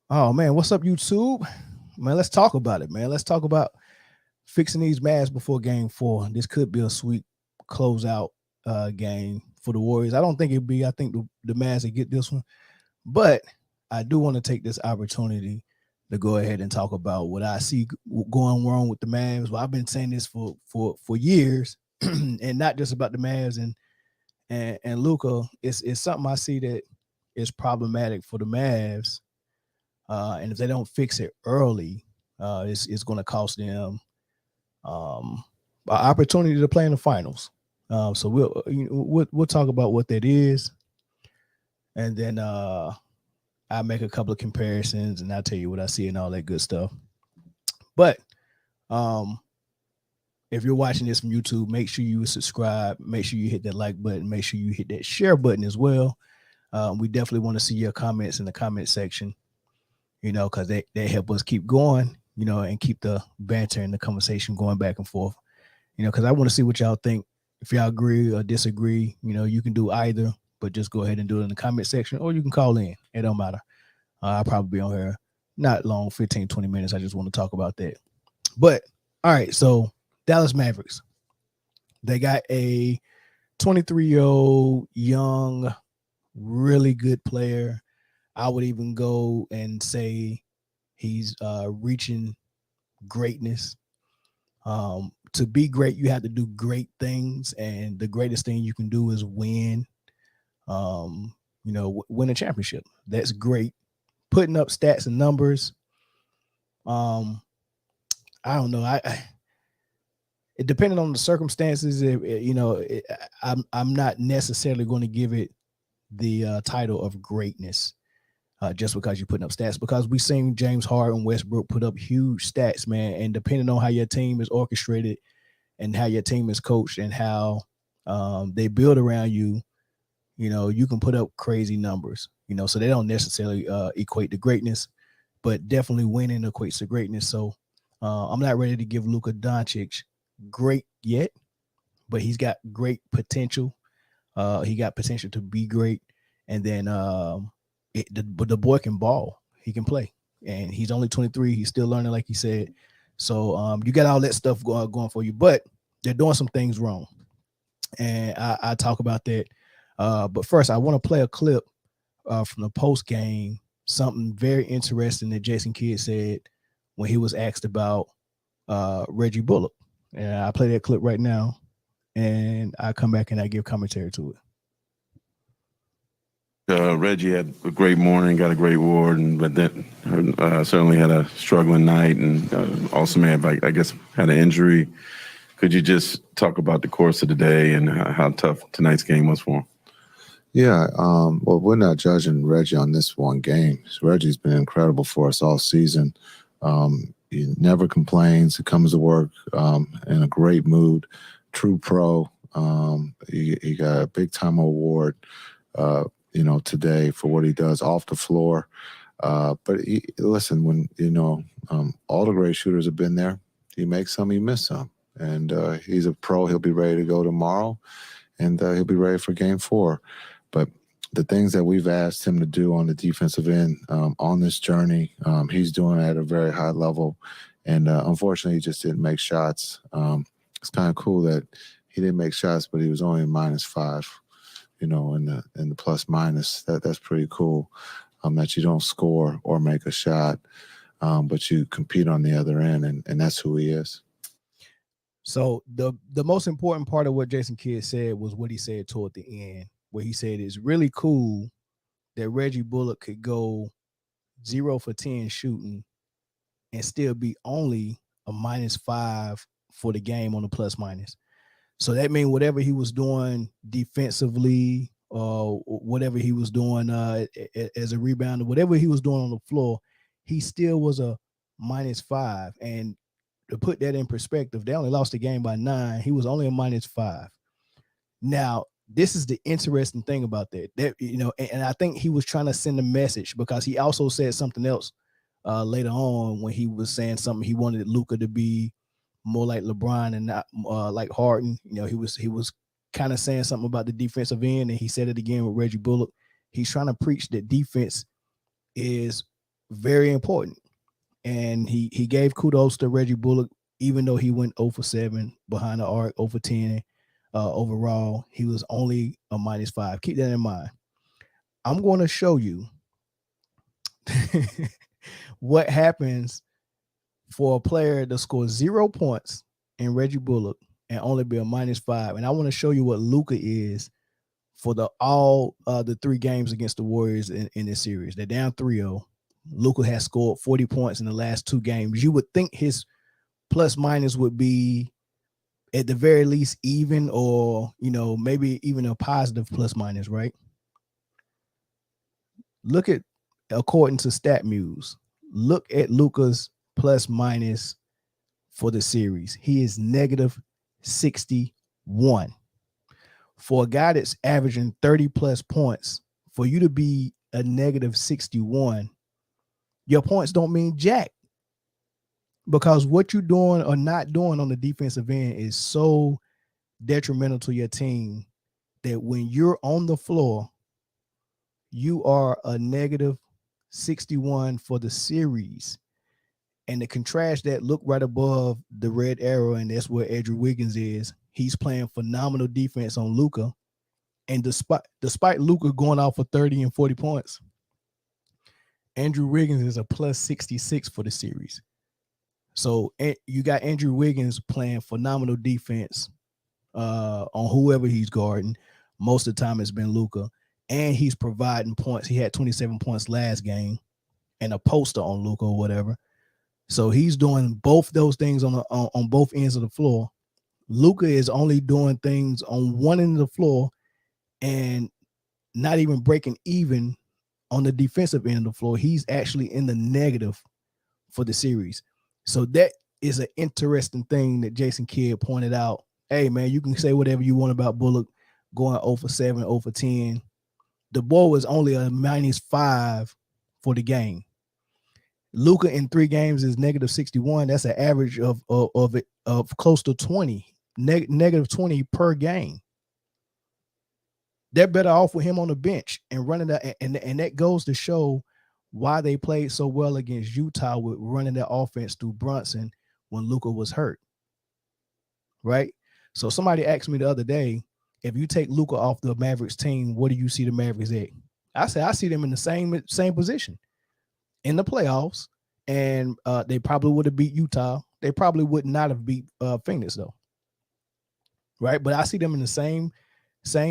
Oh man, what's up, YouTube? Man, let's talk about it, man. Let's talk about fixing these Mavs before Game 4. This could be a sweet closeout game for the Warriors. I don't think it'd be. I think the Mavs will get this one, but I do want to take this opportunity to go ahead and talk about what I see going wrong with the Mavs. Well, I've been saying this for years, and not just about the Mavs and Luka. It's something I see that is problematic for the Mavs, and if they don't fix it early, it's going to cost them um, an opportunity to play in the finals. So we'll talk about what that is, and then I'll make a couple of comparisons, and I'll tell you what I see and all that good stuff. But um, if you're watching this from YouTube, make sure you subscribe. Make sure you hit that like button. Make sure you hit that share button as well. We definitely want to see your comments in the comment section, because they help us keep going, and keep the banter and the conversation going back and forth, because I want to see what y'all think. If y'all agree or disagree, you can do either, but just go ahead and do it in the comment section, or you can call in. It don't matter. I'll probably be on here not long, 15, 20 minutes. I just want to talk about that. But all right, so Dallas Mavericks, they got a 23-year-old young, really good player. I would even go and say he's reaching greatness. To be great, you have to do great things, and the greatest thing you can do is win. Win a championship. That's great. Putting up stats and numbers. Um, I don't know. It depending on the circumstances. I'm not necessarily going to give it the title of greatness. Just because you're putting up stats, because we've seen James Harden and Westbrook put up huge stats, man. And depending on how your team is orchestrated and how your team is coached and how they build around you, you can put up crazy numbers, so they don't necessarily equate to greatness, but definitely winning equates to greatness. So I'm not ready to give Luka Doncic great yet, but he's got great potential. He got potential to be great. And then the boy can ball. He can play. And he's only 23. He's still learning, like he said. So you got all that stuff going for you. But they're doing some things wrong. And I talk about that. But first, I want to play a clip from the post game, something very interesting that Jason Kidd said when he was asked about Reggie Bullock. And I play that clip right now. And I come back and I give commentary to it. Reggie had a great morning, got a great award, but then certainly had a struggling night, and also may have, I guess, had an injury. Could you just talk about the course of the day and how tough tonight's game was for him? Yeah, well, we're not judging Reggie on this one game. Reggie's been incredible for us all season. He never complains. He comes to work in a great mood. True pro. He got a big-time award, today for what he does off the floor. But listen, when, all the great shooters have been there, you make some, you miss some. And he's a pro. He'll be ready to go tomorrow, and he'll be ready for Game 4. But the things that we've asked him to do on the defensive end on this journey, he's doing at a very high level. And unfortunately, he just didn't make shots. It's kind of cool that he didn't make shots, but he was only -5. In the plus minus. That's pretty cool. That you don't score or make a shot, but you compete on the other end, and that's who he is. So the most important part of what Jason Kidd said was what he said toward the end, where he said it's really cool that Reggie Bullock could go 0 for 10 shooting and still be only a -5 for the game on the plus minus. So that means whatever he was doing defensively, or whatever he was doing as a rebounder, whatever he was doing on the floor, he still was a -5. And to put that in perspective, they only lost the game by 9. He was only a -5. Now, this is the interesting thing about that. And I think he was trying to send a message, because he also said something else later on when he was saying something. He wanted Luka to be more like LeBron and not like Harden. He was kind of saying something about the defensive end, and he said it again with Reggie Bullock. He's trying to preach that defense is very important. And he gave kudos to Reggie Bullock, even though he went 0 for 7 behind the arc, 0 for 10 overall. He was only a -5. Keep that in mind. I'm going to show you what happens for a player to score 0 points in Reggie Bullock and only be a -5. And I want to show you what Luka is for the 3 games against the Warriors in this series. They're down 3-0. Luka has scored 40 points in the last 2 games. You would think his plus minus would be at the very least even, or maybe even a positive plus minus, right? Look at, according to StatMuse, look at Luka's plus minus for the series. He is -61. For a guy that's averaging 30 plus points, for you to be a -61, your points don't mean jack, because what you're doing or not doing on the defensive end is so detrimental to your team that when you're on the floor, you are a -61 for the series. And to contrast that, look right above the red arrow, and that's where Andrew Wiggins is. He's playing phenomenal defense on Luka. And despite Luka going out for 30 and 40 points, Andrew Wiggins is a +66 for the series. So you got Andrew Wiggins playing phenomenal defense on whoever he's guarding. Most of the time it's been Luka, and he's providing points. He had 27 points last game and a poster on Luka or whatever. So he's doing both those things on both ends of the floor. Luka is only doing things on one end of the floor and not even breaking even on the defensive end of the floor. He's actually in the negative for the series. So that is an interesting thing that Jason Kidd pointed out. Hey, man, you can say whatever you want about Bullock going 0 for 7, 0 for 10. The ball was only a -5 for the game. Luka in 3 games is -61. That's an average of close to 20, -20 per game. They're better off with him on the bench and running that, and that goes to show why they played so well against Utah with running that offense through Brunson when Luka was hurt. Right? So somebody asked me the other day, if you take Luka off the Mavericks team, what do you see the Mavericks at? I said I see them in the same position in the playoffs, and they probably would have beat Utah. They probably would not have beat Phoenix though. Right? But I see them in the same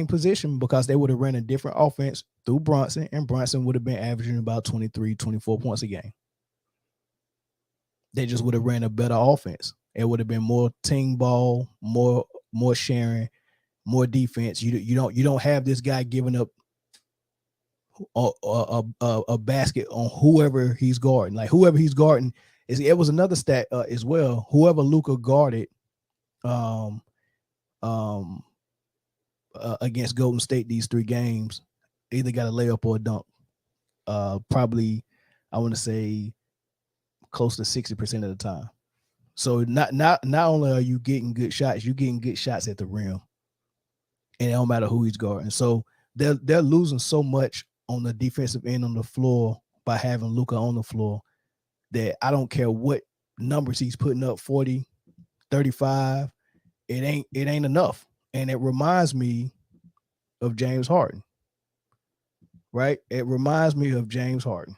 position because they would have ran a different offense through Brunson, and Brunson would have been averaging about 23, 24 points a game. They just would have ran a better offense. It would have been more team ball, more sharing, more defense. You don't have this guy giving up a basket on whoever he's guarding. Like whoever he's guarding it was another stat as well. Whoever Luka guarded against Golden State these 3 games, either got a layup or a dunk. Probably I want to say close to 60% of the time. So not only are you getting good shots, you're getting good shots at the rim, and it don't matter who he's guarding. So they're losing so much on the defensive end on the floor by having Luka on the floor that I don't care what numbers he's putting up, 40, 35, it ain't enough. And it reminds me of James Harden. Right? It reminds me of James Harden.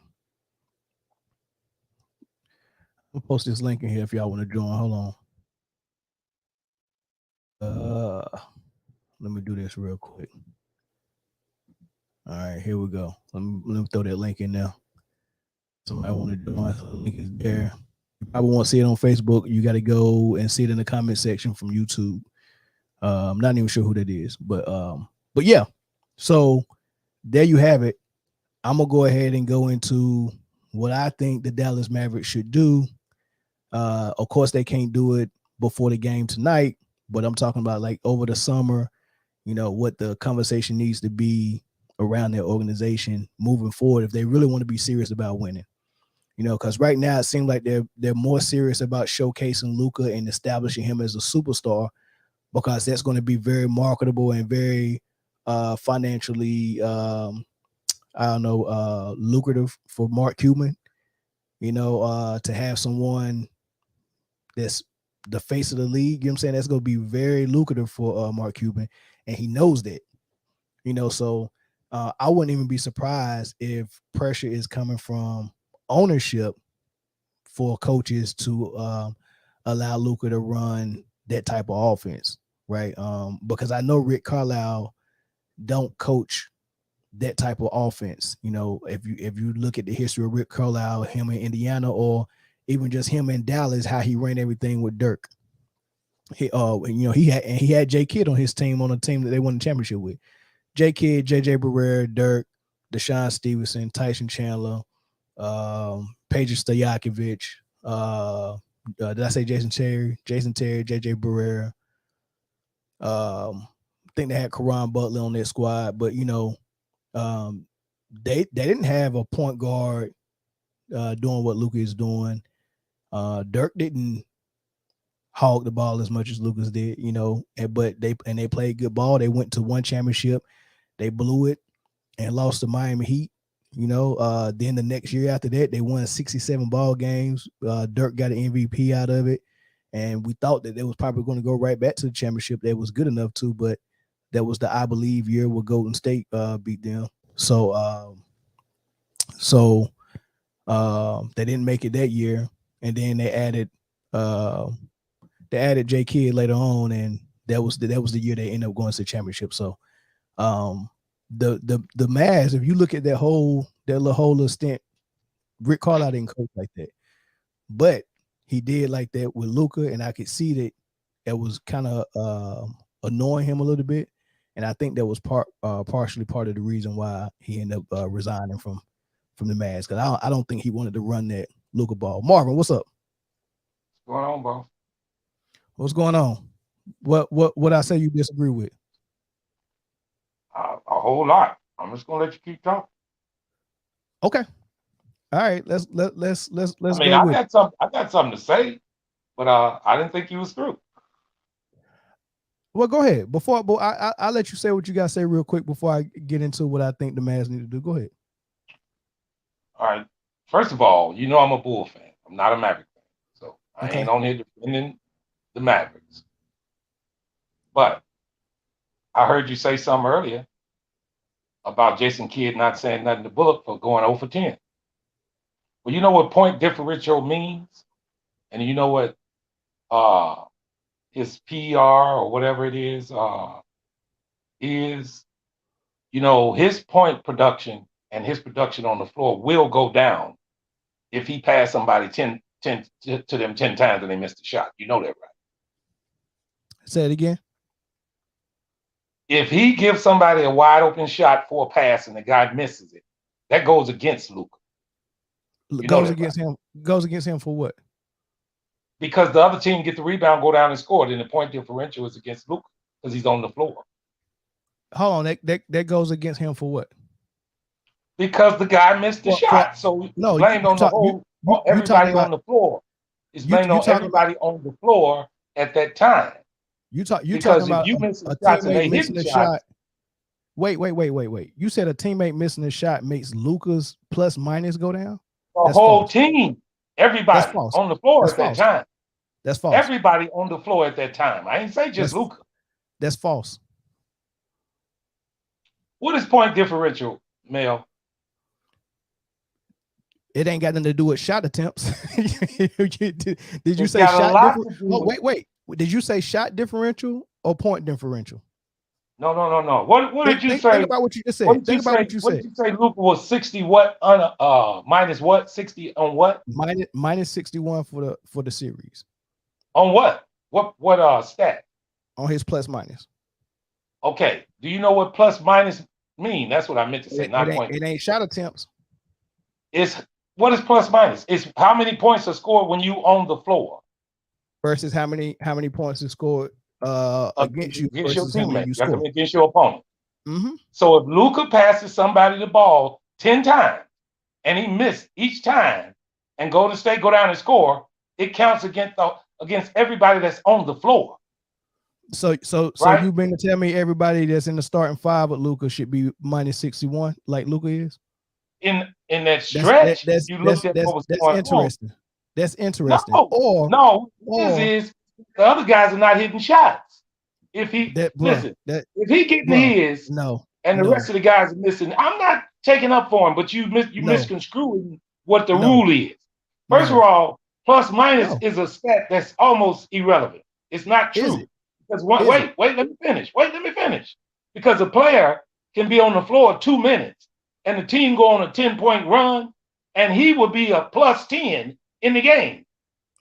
I'll post this link in here if y'all want to join. Hold on. Let me do this real quick. All right, here we go. Let me throw that link in there. Somebody want to join. So the link is there. You probably won't see it on Facebook. You got to go and see it in the comment section from YouTube. I'm not even sure who that is, but yeah. So there you have it. I'm gonna go ahead and go into what I think the Dallas Mavericks should do. Of course, they can't do it before the game tonight, but I'm talking about like over the summer, what the conversation needs to be around their organization moving forward if they really want to be serious about winning. Because right now it seems like they're more serious about showcasing Luka and establishing him as a superstar, because that's going to be very marketable and very financially lucrative for Mark Cuban. to have someone that's the face of the league, you know what I'm saying? That's going to be very lucrative for Mark Cuban, and he knows that, so I wouldn't even be surprised if pressure is coming from ownership for coaches to allow Luka to run that type of offense, right? Because I know Rick Carlisle don't coach that type of offense. If you look at the history of Rick Carlisle, him in Indiana, or even just him in Dallas, how he ran everything with Dirk. He had J Kidd on his team, on a team that they won the championship with. J Kidd, JJ Barrera, Dirk, Deshaun Stevenson, Tyson Chandler, Pedro Stojakovic. Did I say Jason Terry, JJ Barrera? I think they had Caron Butler on their squad, but they didn't have a point guard doing what Luka is doing. Dirk didn't hog the ball as much as Lucas did, but they played good ball. They went to one championship, they blew it and lost to Miami Heat. Then the next year after that, they won 67 ball games. Dirk got an MVP out of it, and we thought that they was probably going to go right back to the championship. That was good enough to, but that was the, I believe, year where Golden State beat them. So they didn't make it that year, and then they added J Kidd later on, and that was the year they ended up going to the championship. So the Mavs, if you look at that whole little stint, Rick Carlisle didn't coach like that, but he did like that with Luka, and I could see that it was kind of annoying him a little bit, and I think that was partially part of the reason why he ended up resigning from the Mavs, because I don't think he wanted to run that Luka ball. Marvin, what's up? What's going on, bro? What's going on? What I say you disagree with? A whole lot. I'm just gonna let you keep talking. Okay. All right. Let's I mean, go I with got something to say, but I didn't think you was through. Well, go ahead. I'll let you say what you got to say real quick before I get into what I think the Mavs need to do. Go ahead. All right. First of all, I'm a Bull fan. I'm not a Maverick fan, so I ain't on here defending the Mavericks. But I heard you say something earlier about Jason Kidd not saying nothing to Bullock for going 0 for 10. Well, you know what point differential means? And you know what his PR or whatever it is, his point production and his production on the floor will go down if he passed somebody 10 to them 10 times and they missed a shot. You know that, right? Say it again. If he gives somebody a wide open shot for a pass and the guy misses it, that goes against Luka. Goes against him for what? Because the other team get the rebound, go down and score. Then the point differential is against Luka because he's on the floor. Hold on, that goes against him for what? Because the guy missed the shot. So no, blamed on the whole everybody on the floor. It's blamed on everybody on the floor at that time. You talking about if you miss a shot and they hit the shot. Wait. You said a teammate missing a shot makes Luka's plus minus go down? The whole team, everybody on the floor at that time. That's false. Everybody on the floor at that time. I ain't say just Luka. That's false. What is point differential, Mel? It ain't got nothing to do with shot attempts. Did you say shot differential? Oh, wait. Did you say shot differential or point differential? No. What did you say? Think about what you just said. Think about what you said. What did you say Luka was 60 what minus what? 60 on what? Minus 61 for the series. On what? What stat? On his plus minus. Okay. Do you know what plus minus mean? That's what I meant to say. It ain't shot attempts. What is plus minus? It's how many points are scored when you on the floor versus how many points are scored against you against your versus how many you score. score. Against your opponent. Mm-hmm. So if Luka passes somebody the ball 10 times and he missed each time, and Golden State go down and score, it counts against everybody that's on the floor. So right? you've been to tell me everybody that's in the starting five with Luka should be minus 61 like Luka is? in that stretch, you looked at what was going interesting. on. That's interesting. No, is the other guys are not hitting shots. If he if he getting his, and the rest of the guys are missing, I'm not taking up for him, but you misconstruing what the rule is. First of all, plus minus is a stat that's almost irrelevant. It's not true. Because wait, let me finish. Because a player can be on the floor 2 minutes and the team go on a 10-point run, and he will be a plus 10 in the game.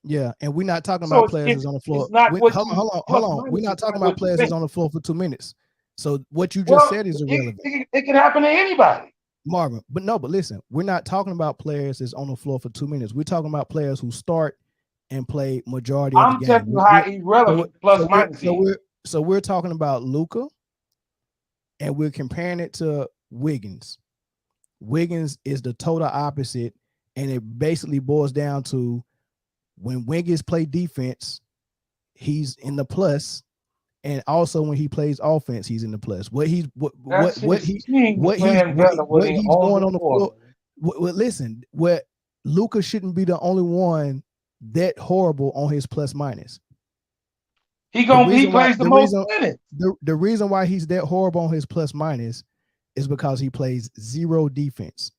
Yeah, and we're not talking about players that's on the floor. Hold on. We're not talking about players that's on the floor for 2 minutes. So what you just said is irrelevant. It can happen to anybody. Marvin, but listen, we're not talking about players that's on the floor for 2 minutes. We're talking about players who start and play majority of the game. I'm telling you how irrelevant plus minus is. So we're talking about Luka, and we're comparing it to Wiggins. Wiggins is the total opposite, and it basically boils down to when Wiggins play defense, he's in the plus, and also when he plays offense, he's in the plus. What he's going on the floor. Listen, what Luka shouldn't be the only one that horrible on his plus minus. He plays the most minutes. The reason why he's that horrible on his plus minus is because he plays zero defense.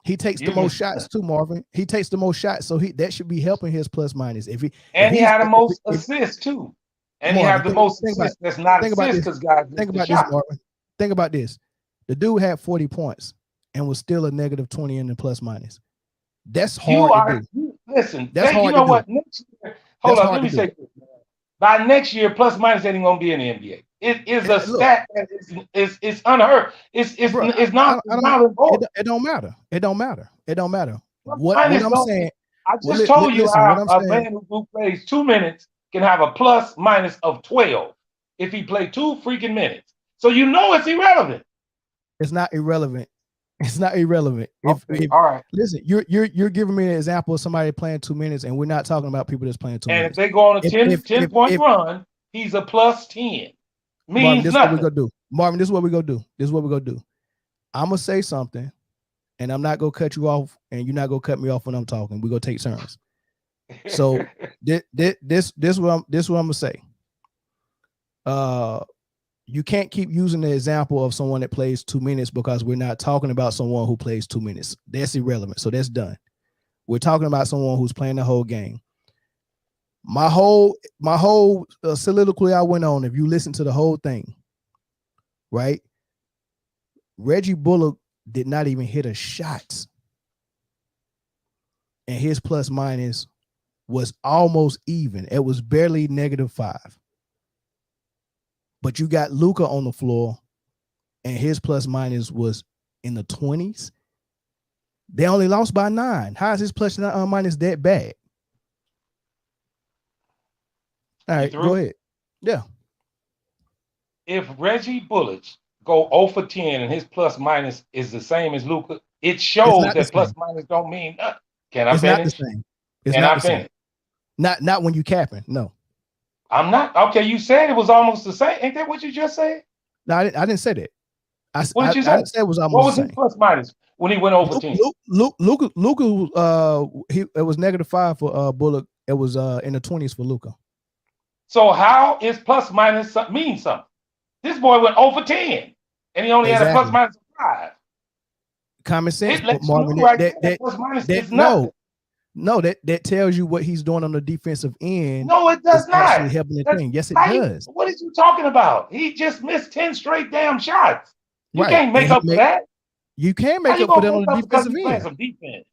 He takes the most shots too, Marvin. He takes the most shots, so that should be helping his plus minus. He had the most assists too, and Marvin, he had the most assists. That's not assists because guys. Think about this, Marvin. Think about this. The dude had 40 points and was still a negative 20 in the plus minus. That's hard to do. Listen, that's hard to do. What? Next year, hold on, let me say this. By next year, plus minus ain't going to be in the NBA. It is a stat that is unheard. It's not important. It don't matter. It don't matter. What I'm saying. I just told you how a man who plays 2 minutes can have a plus minus of 12 if he played 2 freaking minutes. So you know it's irrelevant. It's not irrelevant. It's not irrelevant. All right. Listen, you're giving me an example of somebody playing 2 minutes, and we're not talking about people that's playing 2 minutes. And if they go on a 10-point run, he's a plus 10. Means Marvin, nothing. What we're gonna do. Marvin, this is what we're gonna do. I'm gonna say something, and I'm not gonna cut you off, and you're not gonna cut me off when I'm talking. We're gonna take turns. So this what I'm gonna say. You can't keep using the example of someone that plays 2 minutes because we're not talking about someone who plays 2 minutes. That's irrelevant. So that's done. We're talking about someone who's playing the whole game. My whole soliloquy I went on, if you listen to the whole thing, right? Reggie Bullock did not even hit a shot. And his plus minus was almost even. It was barely -5. But you got Luka on the floor, and his plus minus was in the 20s. They only lost by 9. How is his plus minus that bad? All right, go ahead. Yeah. If Reggie Bullock go 0 for 10 and his plus minus is the same as Luka, it shows that plus minus don't mean nothing. Can I finish? Not the same. It's Can not I finish? Not when you capping. No. I'm not. Okay, you said it was almost the same. Ain't that what you just said? No, I didn't say that. What did you say? I said it was almost what was the his same. plus minus when he went over 10? Luka, it was -5 for Bullock. It was in the 20s for Luka. So how is plus minus mean something? This boy went 0 for 10, and he only had a plus minus of 5. Common sense, Marvin. That plus minus is nothing. No, that tells you what he's doing on the defensive end. No, it does not. Actually helping the thing. Yes, it does. What are you talking about? He just missed 10 straight damn shots. You can't make up for that. You can't make up for that on the defensive end. Some defense.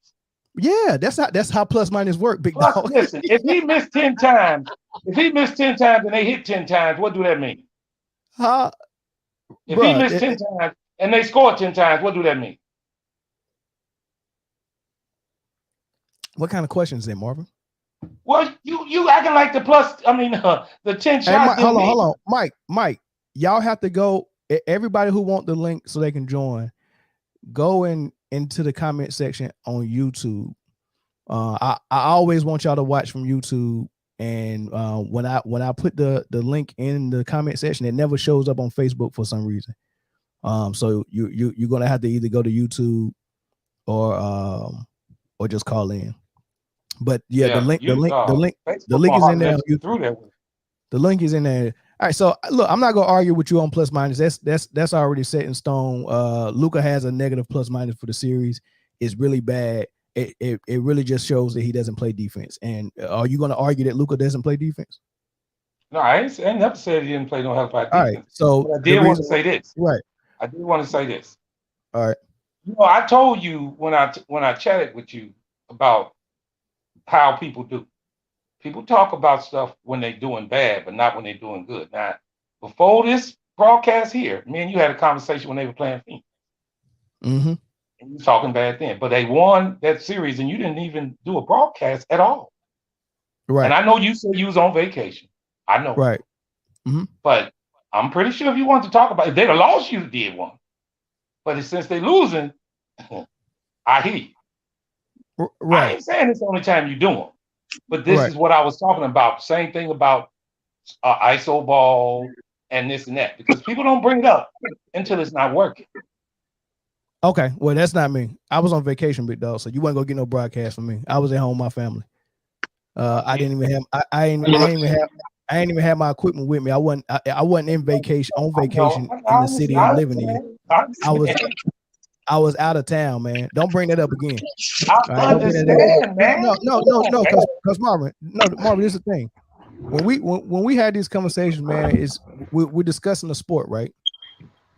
Yeah, that's how plus minus work, big dog. Listen, if he missed 10 times, and they hit 10 times, what do that mean? If he missed 10 times and they scored 10 times, what do that mean? What kind of question is that, Marvin? Well, you acting like the 10 shots. Hey, hold on. Mike, y'all have to go. Everybody who want the link so they can join, go into the comment section on YouTube. I always want y'all to watch from YouTube, and when I put the link in the comment section, it never shows up on Facebook for some reason. So you're gonna have to either go to YouTube or just call in. But yeah, the link Facebook is in there. Through there. The link is in there. All right, so look, I'm not gonna argue with you on plus minus. That's already set in stone. Luka has a negative plus minus for the series. It's really bad. It really just shows that he doesn't play defense. And are you gonna argue that Luka doesn't play defense? No, I never said he didn't play no hell of a defense. All right, so but I did want to say this. Right. I did want to say this. All right. You know, I told you when I chatted with you about how people do. People talk about stuff when they're doing bad, but not when they're doing good. Now, before this broadcast here, me and you had a conversation when they were playing Phoenix. Mm-hmm. And you talking bad then. But they won that series and you didn't even do a broadcast at all. Right. And I know you said you was on vacation. I know. Right. Mm-hmm. But I'm pretty sure if you want to talk about it, if they'd have lost, you did one. But since they're losing, I hear you. Right. I ain't saying it's the only time you do them. But this is what I was talking about. Same thing about ISO ball and this and that. Because people don't bring it up until it's not working. Okay. Well, that's not me. I was on vacation, big dog. So you wasn't gonna get no broadcast from me. I was at home with my family. I didn't even have I ain't even have my equipment with me. I wasn't on vacation in the city I'm living in. I was out of town, man. Don't bring that up again. I understand, man. No, because Marvin, this is the thing. When we had these conversations, man, we're discussing the sport, right?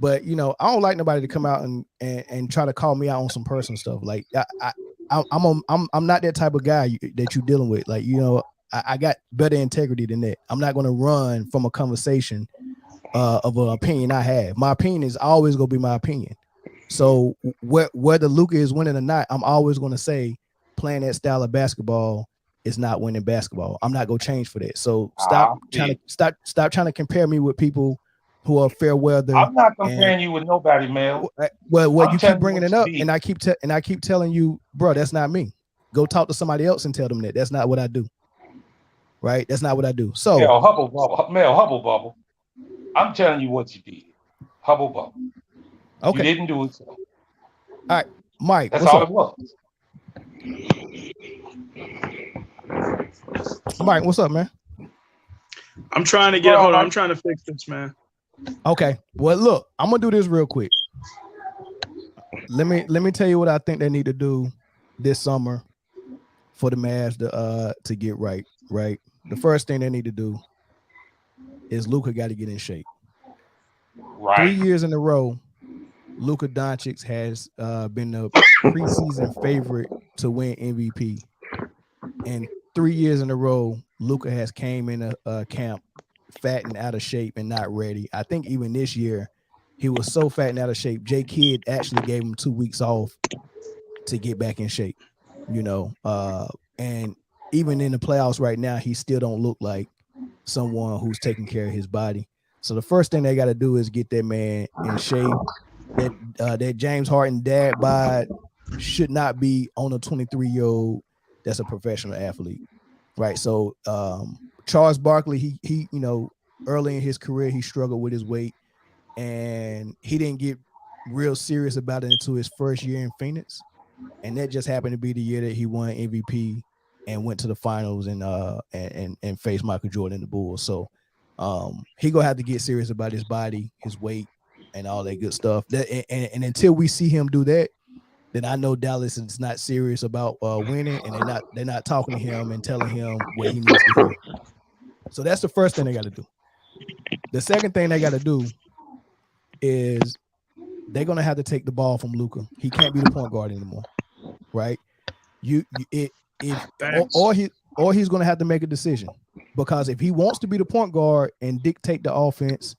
But I don't like nobody to come out and try to call me out on some personal stuff. Like I'm not that type of guy that you're dealing with. Like I got better integrity than that. I'm not going to run from a conversation of an opinion I have. My opinion is always going to be my opinion. So whether Luka is winning or not, I'm always going to say playing that style of basketball is not winning basketball. I'm not going to change for that. So stop trying to compare me with people who are fair weather. I'm not comparing you with nobody, man. Well, you keep bringing it up, and I keep telling you, bro, that's not me. Go talk to somebody else and tell them that. That's not what I do. Right? That's not what I do. So Mel Hubble Bubble. I'm telling you what you did. Hubble Bubble. Okay. You didn't do it. So. All right, Mike. That's all it was. Mike, what's up, man? I'm trying to hold on. I'm trying to fix this, man. Okay. Well, look, I'm gonna do this real quick. Let me tell you what I think they need to do this summer for the Mavs to get right. Right. The first thing they need to do is Luka got to get in shape. Right. 3 years in a row, Luka Doncic has been the preseason favorite to win MVP, and 3 years in a row, Luka has came in a camp fat and out of shape and not ready. I think even this year, he was so fat and out of shape. Jay Kidd actually gave him 2 weeks off to get back in shape. And even in the playoffs right now, he still don't look like someone who's taking care of his body. So the first thing they got to do is get that man in shape. That James Harden dad bod should not be on a 23-year-old that's a professional athlete, right? So Charles Barkley, he early in his career he struggled with his weight, and he didn't get real serious about it until his first year in Phoenix, and that just happened to be the year that he won MVP and went to the finals and faced Michael Jordan and the Bulls. So he gonna have to get serious about his body, his weight, and all that good stuff. And until we see him do that, then I know Dallas is not serious about winning, and they're not talking to him and telling him what he needs to do. So that's the first thing they got to do. The second thing they got to do is they're gonna have to take the ball from Luka. He can't be the point guard anymore, right? Or he's gonna have to make a decision, because if he wants to be the point guard and dictate the offense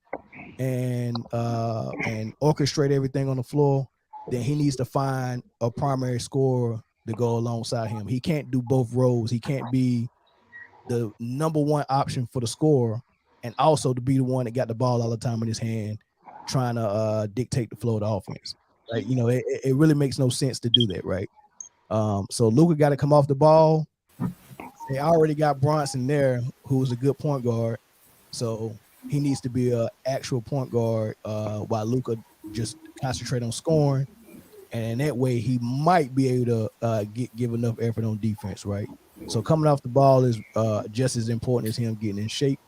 and orchestrate everything on the floor, then he needs to find a primary scorer to go alongside him. He can't do both roles. He can't be the number one option for the scorer and also to be the one that got the ball all the time in his hand, trying to dictate the flow of the offense. Right? It really makes no sense to do that, right? So Luka got to come off the ball. They already got Bronson there, who's a good point guard. So he needs to be an actual point guard while Luka just concentrate on scoring. and in that way he might be able to give enough effort on defense, right? So coming off the ball is just as important as him getting in shape,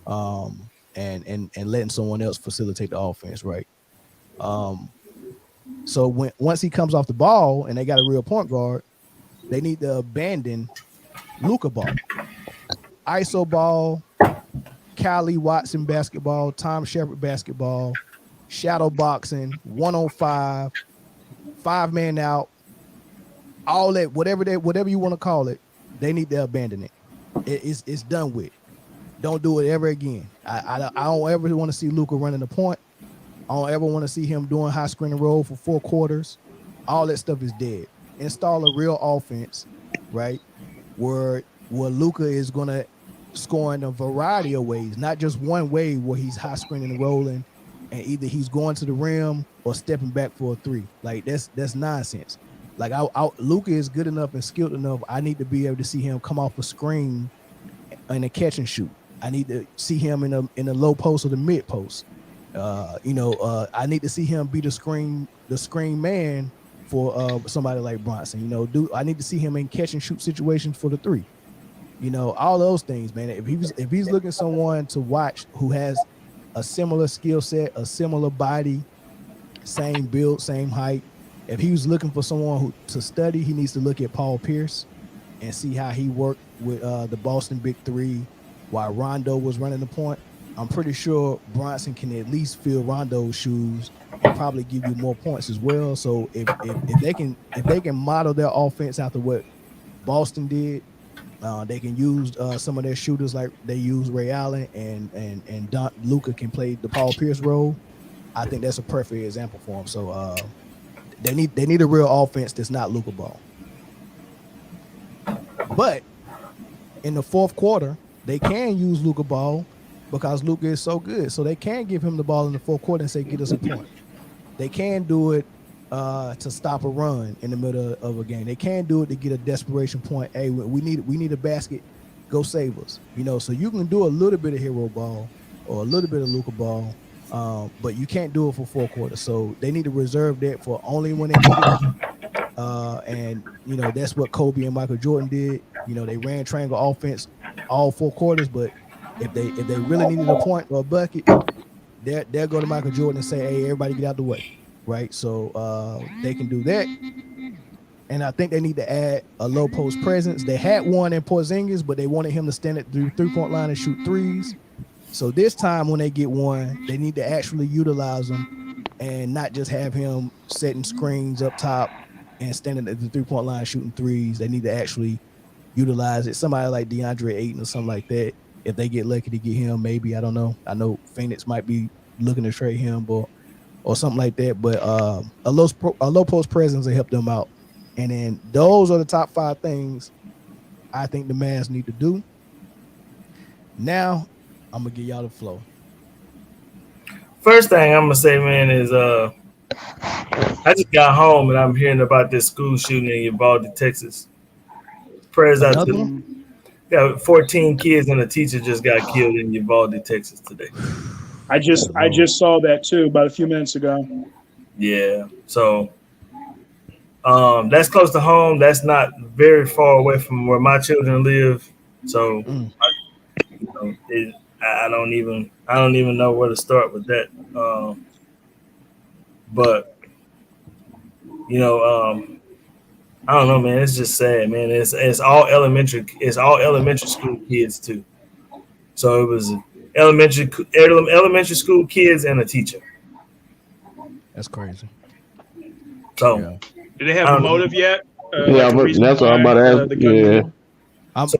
and letting someone else facilitate the offense, right? So once he comes off the ball and they got a real point guard, they need to abandon Luka ball, ISO ball, Kylie Watson basketball, Tom Shepard basketball, shadow boxing, 1-on-5, 5-man out, all that, whatever you want to call it, they need to abandon it. It's done with. Don't do it ever again. I don't ever want to see Luka running the point. I don't ever want to see him doing high screen and roll for 4 quarters. All that stuff is dead. Install a real offense, right? Where Luka is gonna score in a variety of ways, not just one way where he's high screening and rolling, and either he's going to the rim or stepping back for a 3. Like that's nonsense. Like Luka is good enough and skilled enough. I need to be able to see him come off a screen in a catch and shoot. I need to see him in the low post or the mid post. I need to see him be the screen man for somebody like Bronson. I need to see him in catch and shoot situations for the 3. All those things, man. If he's looking at someone to watch who has a similar skill set, a similar body, same build, same height. If he was looking for someone to study, he needs to look at Paul Pierce and see how he worked with the Boston Big 3 while Rondo was running the point. I'm pretty sure Bronson can at least fill Rondo's shoes and probably give you more points as well. So if they can model their offense after what Boston did, they can use some of their shooters like they use Ray Allen and Luka can play the Paul Pierce role. I think that's a perfect example for him. So they need a real offense that's not Luka ball. But in the fourth quarter, they can use Luka ball because Luka is so good. So they can give him the ball in the fourth quarter and say, get us a point. They can do it to stop a run in the middle of a game. They can do it to get a desperation point. Hey, we need a basket. Go save us. So you can do a little bit of hero ball or a little bit of Luka ball, but you can't do it for 4 quarters. So they need to reserve that for only when they need it. And that's what Kobe and Michael Jordan did. They ran triangle offense all 4 quarters, but if they really needed a point or a bucket, they'll go to Michael Jordan and say, hey, everybody get out the way, right? So they can do that. And I think they need to add a low post presence. They had one in Porzingis, but they wanted him to stand at the 3-point line and shoot 3s. So this time when they get one, they need to actually utilize him and not just have him setting screens up top and standing at the 3-point line shooting 3s. They need to actually utilize it. Somebody like DeAndre Ayton or something like that. If they get lucky to get him, maybe, I don't know. I know Phoenix might be looking to trade him or something like that. But a low post presence will help them out. And then those are the top 5 things I think the Mavs need to do. Now I'm gonna give y'all the flow. First thing I'm gonna say, man, is I just got home and I'm hearing about this school shooting in Uvalde, Texas. Prayers out to them. Yeah, 14 kids and a teacher just got killed in Uvalde, Texas today. I just saw that too about a few minutes ago. Yeah, so that's close to home. That's not very far away from where my children live. So I don't even know where to start with that. But I don't know, man. It's just sad, man. It's all elementary school kids too. So it was elementary school kids and a teacher. That's crazy. So, do they have a motive yet? That's what I'm about to ask. Yeah. So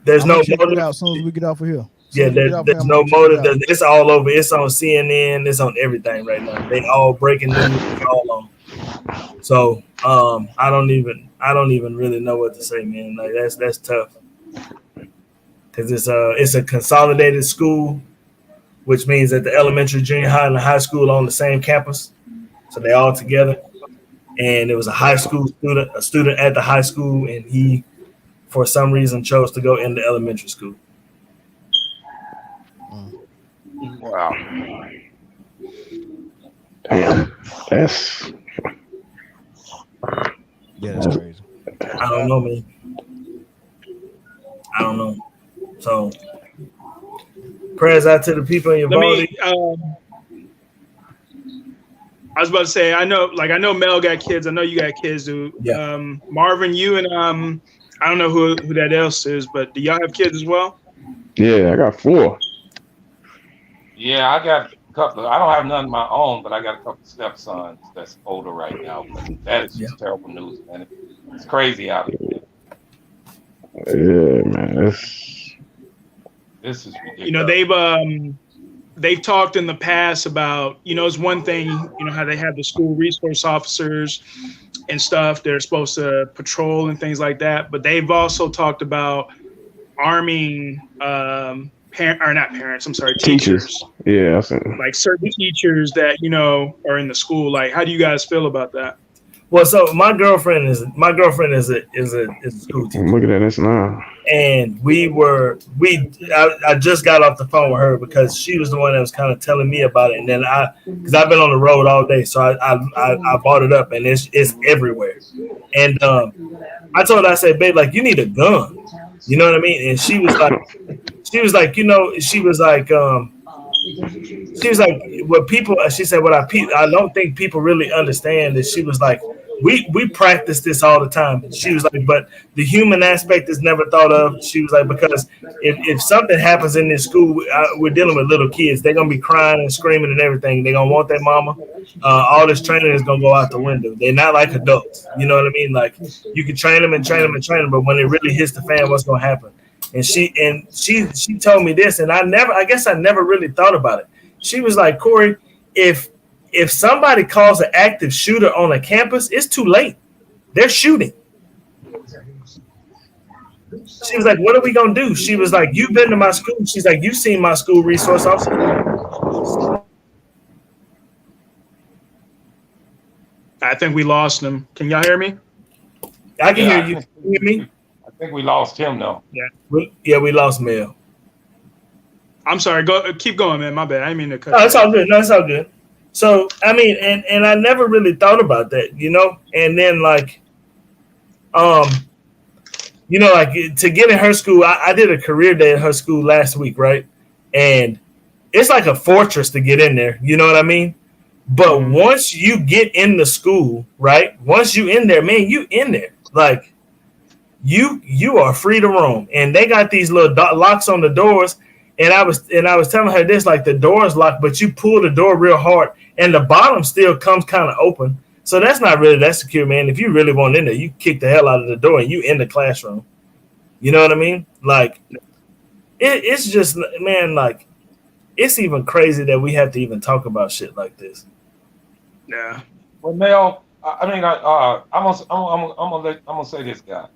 there's no motive. As soon as we get off of here. Yeah, there's no motive. It's all over. It's on CNN. It's on everything right now. They all breaking news all on. So I don't even really know what to say, man. Like that's tough because it's a consolidated school, which means that the elementary, junior high, and the high school are on the same campus, so they all together. And it was a high school student, a student at the high school, and he, for some reason, chose to go into elementary school. Wow. Damn, that's Yeah, that's crazy. I don't know, man. I don't know. So, prayers out to the people in your body. I was about to say, I know Mel got kids. I know you got kids, dude. Yeah. Marvin, you and I don't know who that else is, but do y'all have kids as well? Yeah, I got 4. Yeah, I got a couple. I don't have none of my own, but I got a couple of stepsons that's older right now. But that is just terrible news, man. It's crazy out here. Yeah, man. This is ridiculous. You know, they've talked in the past about, you know, it's one thing, you know, how they have the school resource officers and stuff. They're supposed to patrol and things like that. But they've also talked about arming teachers. Yeah, like certain teachers that, you know, are in the school. Like, how do you guys feel about that? Well, so my girlfriend is a school teacher. I'm looking at this now. And I just got off the phone with her because she was the one that was kind of telling me about it. And then because I've been on the road all day, so I bought it up, and it's everywhere. And I told her, I said, babe, like, you need a gun. You know what I mean? And she was like, what people, she said, I don't think people really understand that. She was like, we practice this all the time. She was like, but the human aspect is never thought of. She was like, because if something happens in this school, we're dealing with little kids. They're going to be crying and screaming and everything. They're going to want their mama. All this training is going to go out the window. They're not like adults. You know what I mean? Like, you can train them, but when it really hits the fan, what's going to happen? And she told me this, and I guess I never really thought about it. She was like, Corey, if somebody calls an active shooter on a campus, it's too late. They're shooting. She was like, what are we going to do? She was like, you've been to my school. She's like, you've seen my school resource officer. I think we lost him. Can y'all hear me? I can hear you. Can you hear me? I think we lost him, though. Yeah, we lost Mel. I'm sorry. Keep going, man. My bad. I didn't mean to cut. No, it's all good. No, it's all good. So, I mean, and I never really thought about that, you know? And then, like, you know, like, to get in her school, I did a career day at her school last week, right? And it's like a fortress to get in there, you know what I mean? But once you get in the school, right? Once you in there, man, you in there. Like, you are free to roam. And they got these little locks on the doors. And I was telling her this, like, the door is locked, but you pull the door real hard, and the bottom still comes kind of open. So that's not really that secure, man. If you really want in there, you kick the hell out of the door and you in the classroom. You know what I mean? Like, it's just, man, like, it's even crazy that we have to even talk about shit like this. Yeah. Well, Mel, I mean, I'm gonna say this, guy.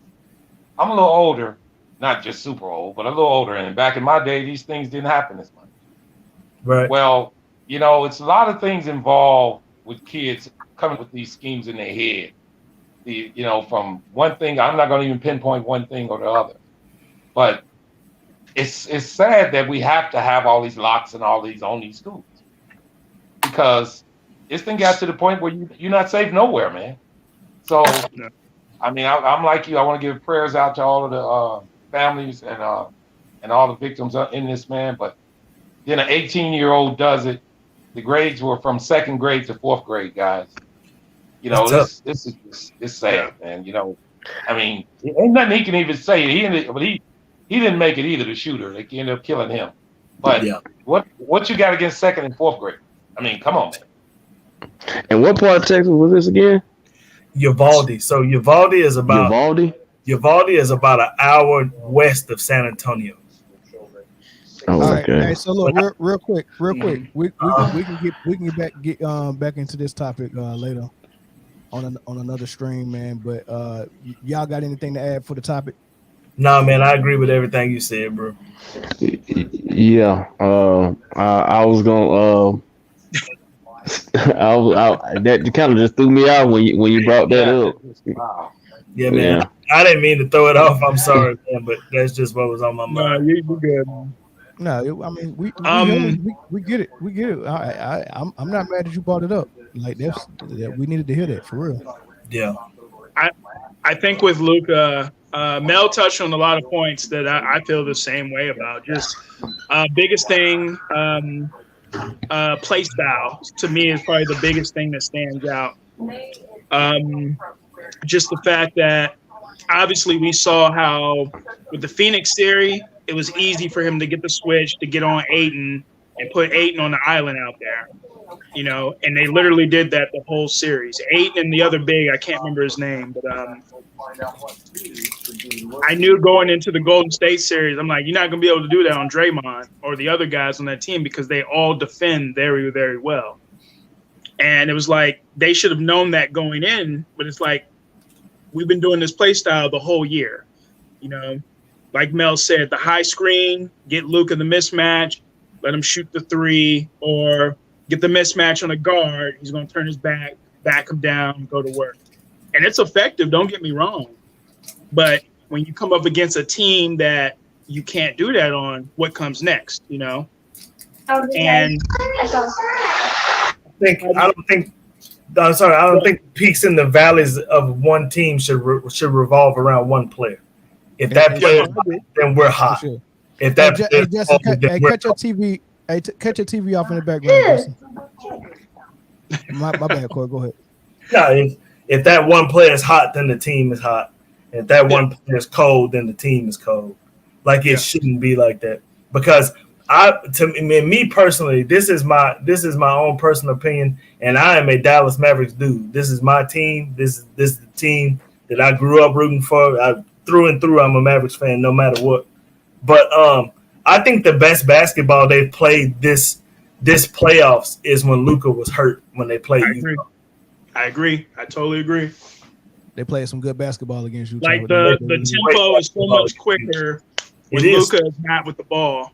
I'm a little older. Not just super old, but a little older. And back in my day, these things didn't happen as much. Right. Well, you know, it's a lot of things involved with kids coming with these schemes in their head. You know, from one thing, I'm not going to even pinpoint one thing or the other. But it's sad that we have to have all these locks and all these on these schools. Because this thing got to the point where you're not safe nowhere, man. So, I mean, I'm like you. I want to give prayers out to all of the families and all the victims in this, man. But then an 18-year-old does it. The grades were from 2nd grade to 4th grade, guys. You know, this is sad, man. You know, I mean, ain't nothing he can even say. He didn't make it either. The shooter, they ended up killing him. But what you got against 2nd and 4th grade? I mean, come on, man. And what part of Texas was this again? Uvalde. So Uvalde is about an hour west of San Antonio. Oh, all okay. right. Hey, so look, real quick, we can get back into this topic later on another stream, man. But y'all got anything to add for the topic? Nah, man, I agree with everything you said, bro. Yeah. I was gonna. That kind of just threw me out when you brought that up. Wow. Yeah, man. Yeah. I didn't mean to throw it off. I'm sorry, man, but that's just what was on my mind. No, you're good. No, I mean we get it. We get it. I'm not mad that you brought it up. Like that we needed to hear that for real. Yeah. I think with Luka, Mel touched on a lot of points that I feel the same way about. Just biggest thing, play style to me is probably the biggest thing that stands out. Just the fact that obviously we saw how with the Phoenix series, it was easy for him to get the switch to get on Ayton and put Ayton on the island out there, and they literally did that the whole series. Ayton and the other big, I can't remember his name, but I knew going into the Golden State series, I'm like, you're not going to be able to do that on Draymond or the other guys on that team because they all defend very, very well. And it was like they should have known that going in, but it's like we've been doing this play style the whole year. Like Mel said, the high screen, get Luka the mismatch, let him shoot the three, or get the mismatch on a guard. He's going to turn his back him down, go to work. And it's effective, don't get me wrong. But when you come up against a team that you can't do that on, what comes next, And I don't think peaks and the valleys of one team should revolve around one player. If that player, then we're hot. Sure. If that cut your TV. Cut your TV off in the background. My bad, Corey. Go ahead. No, if that one player is hot, then the team is hot. If that one player is cold, then the team is cold. Like it shouldn't be like that. Because me personally, this is my own personal opinion, and I am a Dallas Mavericks dude. This is my team. This is the team that I grew up rooting for. Through and through, I'm a Mavericks fan, no matter what. But I think the best basketball they played this playoffs is when Luka was hurt when they played. I agree. I totally agree. They played some good basketball against you. Like the tempo is so much quicker when Luka is not with the ball.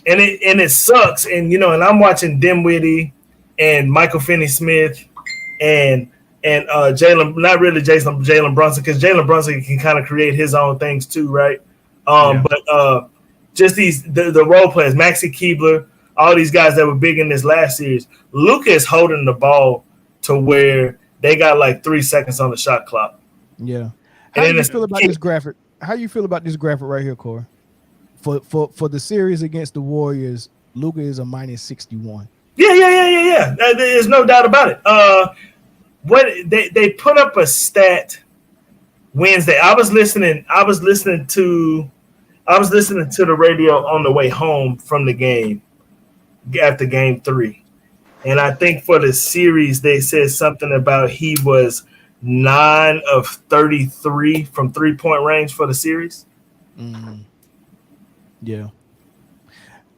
And it sucks. And and I'm watching Dinwiddie and Michael Finney-Smith and Jalen, not really Jalen Brunson, because Jalen Brunson can kind of create his own things too, right? But just the role players, Maxi Keebler, all these guys that were big in this last series. Luka is holding the ball to where they got like 3 seconds on the shot clock. Yeah. How do you feel about this graphic? How you feel about this graphic right here, Corey? For the series against the Warriors, Luka is a -61. Yeah. There's no doubt about it. What they put up a stat Wednesday. I was listening to the radio on the way home from the game after game 3. And I think for the series, they said something about he was 9 of 33 from 3-point range for the series. Yeah.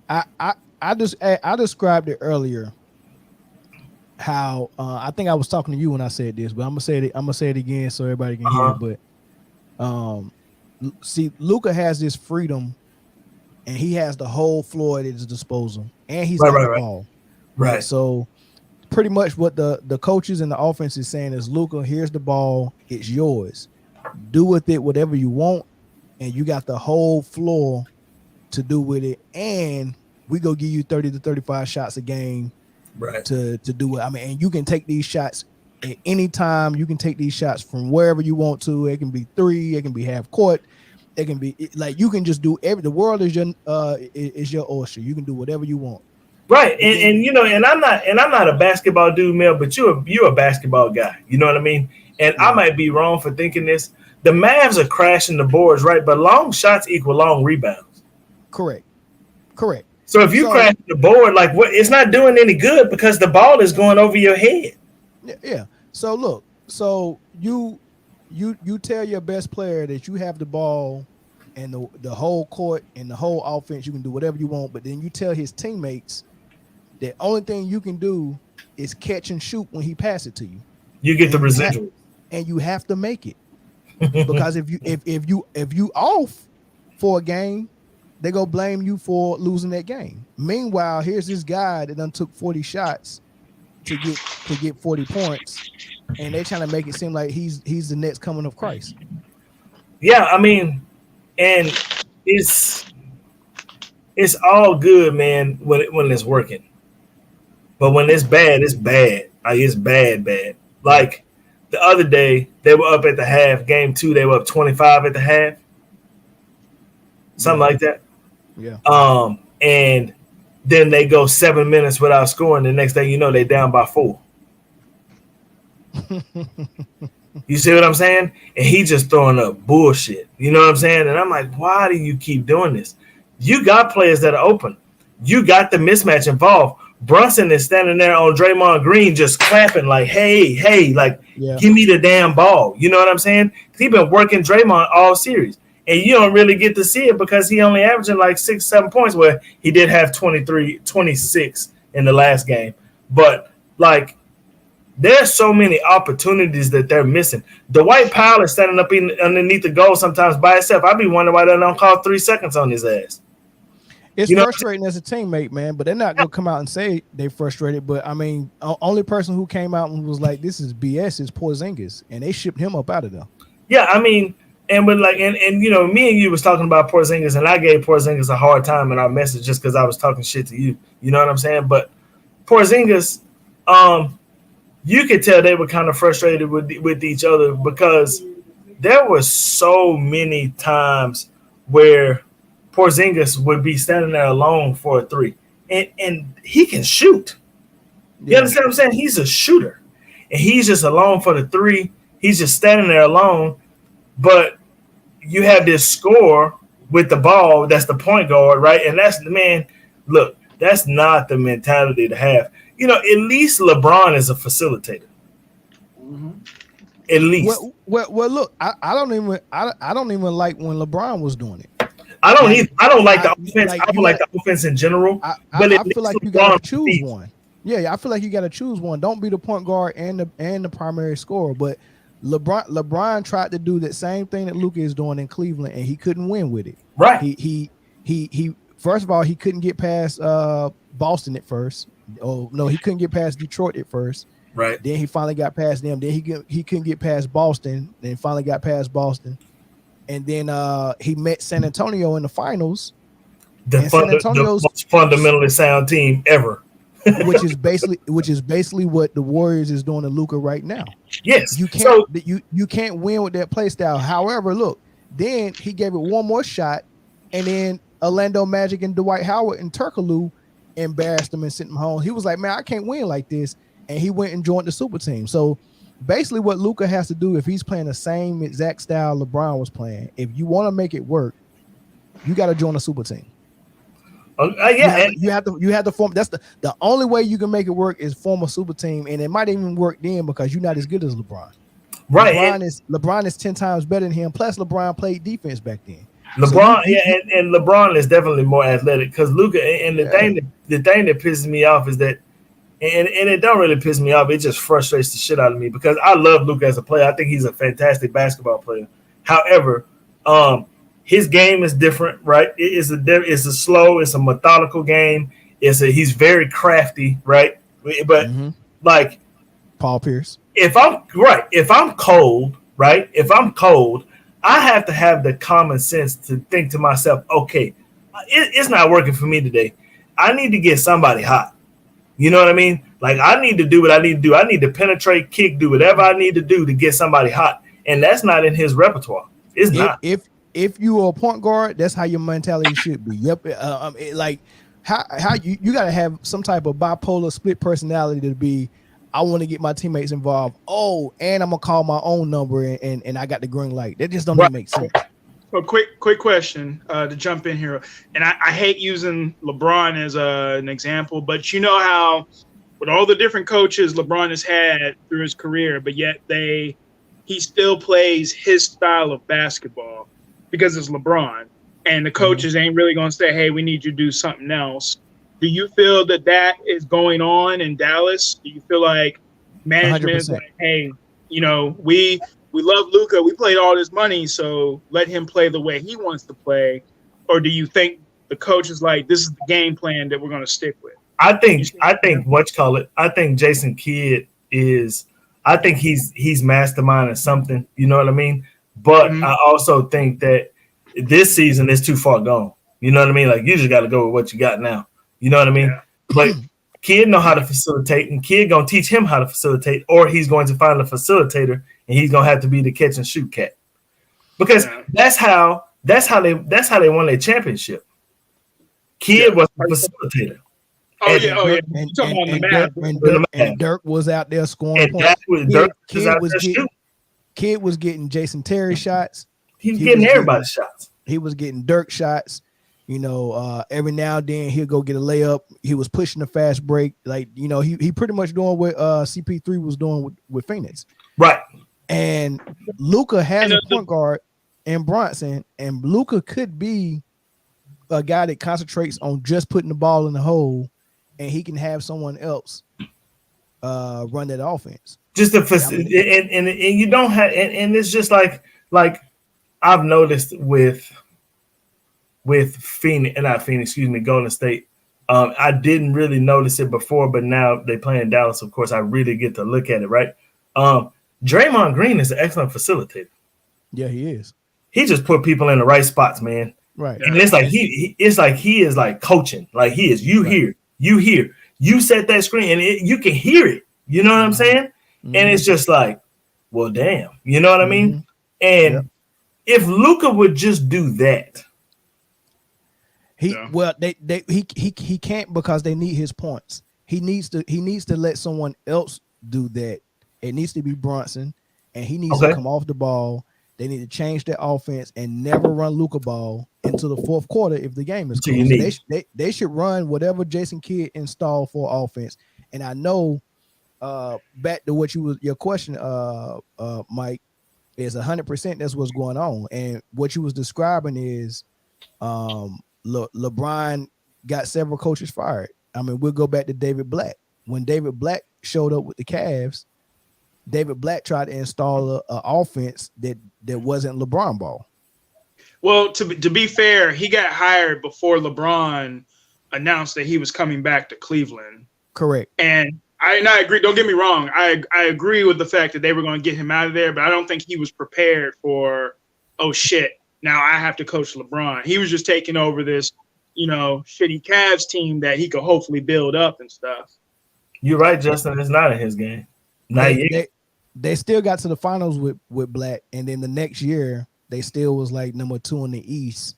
I described it earlier how I think I was talking to you when I said this, but I'm gonna say it again so everybody can hear it. But see, Luka has this freedom, and he has the whole floor at his disposal, and he's got the ball. Right. So pretty much what the coaches and the offense is saying is, Luka, here's the ball, it's yours. Do with it whatever you want, and you got the whole floor to do with it. And we go give you 30 to 35 shots a game, right? To do it. I mean, and you can take these shots at any time. You can take these shots from wherever you want to. It can be 3, it can be half court, it can be like you can just do the world is your oyster. You can do whatever you want. Right. And I'm not a basketball dude, Mel, but you're a basketball guy. You know what I mean? And I might be wrong for thinking this. The Mavs are crashing the boards, right? But long shots equal long rebounds. Correct. So if you crash the board, like it's not doing any good because the ball is going over your head. Yeah. So look, you tell your best player that you have the ball and the whole court and the whole offense, you can do whatever you want, but then you tell his teammates the only thing you can do is catch and shoot when he passes it to you. You get the residual. And you have to make it. Because if you off for a game, they go blame you for losing that game. Meanwhile, here's this guy that done took 40 shots to get 40 points, and they're trying to make it seem like he's the next coming of Christ. Yeah, I mean, and it's all good, man, when it's working. But when it's bad, it's bad. Like it's bad. Like the other day they were up at the half. Game 2, they were up 25 at the half, something like that. Yeah. And then they go 7 minutes without scoring. The next thing you know, they down by 4. You see what I'm saying? And he just throwing up bullshit. You know what I'm saying? And I'm like, why do you keep doing this? You got players that are open. You got the mismatch involved. Brunson is standing there on Draymond Green just clapping like, hey, like, give me the damn ball. You know what I'm saying? He's been working Draymond all series. And you don't really get to see it because he only averaging like 6-7 points, where he did have 26 in the last game. But, like, there's so many opportunities that they're missing. Dwight Powell is standing up underneath the goal sometimes by himself. I be wondering why they don't call 3 seconds on his ass. It's frustrating as a teammate, man, but they're not going to come out and say they frustrated. But, I mean, only person who came out and was like, this is BS is Porzingis, and they shipped him up out of there. Yeah, I mean, and with like, and you know, me and you was talking about Porzingis, and I gave Porzingis a hard time in our message just because I was talking shit to you. You know what I'm saying? But Porzingis, you could tell they were kind of frustrated with each other because there were so many times where Porzingis would be standing there alone for a 3, and he can shoot. You understand what I'm saying? He's a shooter, and he's just alone for the 3. He's just standing there alone. But you have this scorer with the ball that's the point guard, right? And that's the man. Look, that's not the mentality to have. You know, at least LeBron is a facilitator. Mm-hmm. At least. Well, look, I don't even like when LeBron was doing it. I don't either. I don't like the offense. I don't like the offense in general. But I feel like you got to choose one. Yeah, I feel like you got to choose one. Don't be the point guard and the primary scorer. But LeBron tried to do that same thing that Luka is doing in Cleveland, and he couldn't win with it. Right. He first of all, he couldn't get past Boston at first. Oh no, he couldn't get past Detroit at first. Right. Then he finally got past them. Then he couldn't get past Boston. Then finally got past Boston. And then he met San Antonio in the finals. The most fundamentally sound team ever. which is basically what the Warriors is doing to Luka right now. Yes, you can't win with that play style. However, look, then he gave it one more shot, and then Orlando Magic and Dwight Howard and Turkoglu embarrassed him and sent him home. He was like, man, I can't win like this, and he went and joined the super team. So basically, what Luka has to do if he's playing the same exact style LeBron was playing, if you want to make it work, you got to join a super team. You have to form. That's the only way you can make it work is form a super team, and it might even work then because you're not as good as LeBron. Right, LeBron is 10 times better than him. Plus, LeBron played defense back then. LeBron, and LeBron is definitely more athletic because Luka. And the thing that pisses me off is that, and it don't really piss me off. It just frustrates the shit out of me because I love Luka as a player. I think he's a fantastic basketball player. However, his game is different, right? It's a slow, it's a methodical game. He's very crafty, right? But like Paul Pierce. If I'm cold, right? If I'm cold, I have to have the common sense to think to myself, okay, it's not working for me today. I need to get somebody hot. You know what I mean? Like I need to do what I need to do. I need to penetrate, kick, do whatever I need to do to get somebody hot. And that's not in his repertoire. It's not. If you are a point guard, that's how your mentality should be. Yep. Like how you got to have some type of bipolar split personality to be. I want to get my teammates involved. Oh, and I'm gonna call my own number and I got the green light. That just don't even make sense. A quick question to jump in here, and I hate using LeBron as an example, but you know how with all the different coaches LeBron has had through his career, but yet he still plays his style of basketball. Because it's LeBron, and the coaches ain't really going to say, hey, we need you to do something else. Do you feel that is going on in Dallas? Do you feel like management is like, hey, you know, we love Luka. We played all this money, so let him play the way he wants to play? Or do you think the coach is like, this is the game plan that we're going to stick with? I think Jason Kidd is – I think he's masterminding something. You know what I mean? But I also think that this season is too far gone. You know what I mean? Like, you just got to go with what you got now. You know what I mean? Yeah. Kid know how to facilitate, and Kid gonna teach him how to facilitate, or he's going to find a facilitator, and he's gonna have to be the catch and shoot cat. Because that's how they won their championship. Kid was the facilitator. And Dirk was out there scoring points. Kid was getting Jason Terry shots. He was getting everybody's shots. He was getting Dirk shots. Every now and then he'll go get a layup. He was pushing the fast break. He pretty much doing what CP3 was doing with Phoenix. Right. And Luka has a point guard in Bronson, and Luka could be a guy that concentrates on just putting the ball in the hole, and he can have someone else run that offense. Just and you don't have, and it's just like I've noticed with Phoenix, Golden State. I didn't really notice it before, but now they play in Dallas. Of course, I really get to look at it. Right. Draymond Green is an excellent facilitator. Yeah, he is. He just put people in the right spots, man. Right. And it's like he is like coaching. Like he is. You hear. You set that screen, and you can hear it. You know what I'm saying? Mm-hmm. And it's just like, well, damn. You know what I mean? And if Luka would just do that. He can't, because they need his points. He needs to let someone else do that. It needs to be Brunson, and he needs to come off the ball. They need to change their offense and never run Luka ball into the fourth quarter if the game is close. They should run whatever Jason Kidd installed for offense. And I know back to what your question, Mike, is 100% that's what's going on. And what you was describing is LeBron got several coaches fired. I mean, we'll go back to David Black. When David Black showed up with the Cavs, David Black tried to install an offense that wasn't LeBron ball. Well, to be fair, he got hired before LeBron announced that he was coming back to Cleveland. Correct. And I agree. Don't get me wrong. I agree with the fact that they were going to get him out of there, but I don't think he was prepared for, oh shit, now I have to coach LeBron. He was just taking over this, shitty Cavs team that he could hopefully build up and stuff. You're right, Justin. It's not in his game. They still got to the finals with Black, and then the next year they still was like number 2 in the East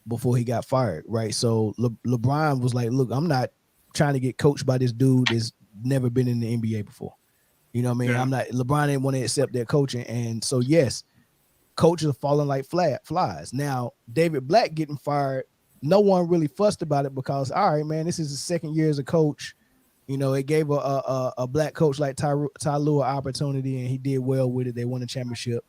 before he got fired, right? So LeBron was like, "Look, I'm not trying to get coached by this dude that's never been in the NBA before." You know what I mean? Yeah. LeBron didn't want to accept that coaching, and so yes, coaches are falling like flies. Now David Black getting fired, no one really fussed about it because, all right, man, this is his second year as a coach. It gave a black coach like Ty Lue an opportunity, and he did well with it. They won a championship,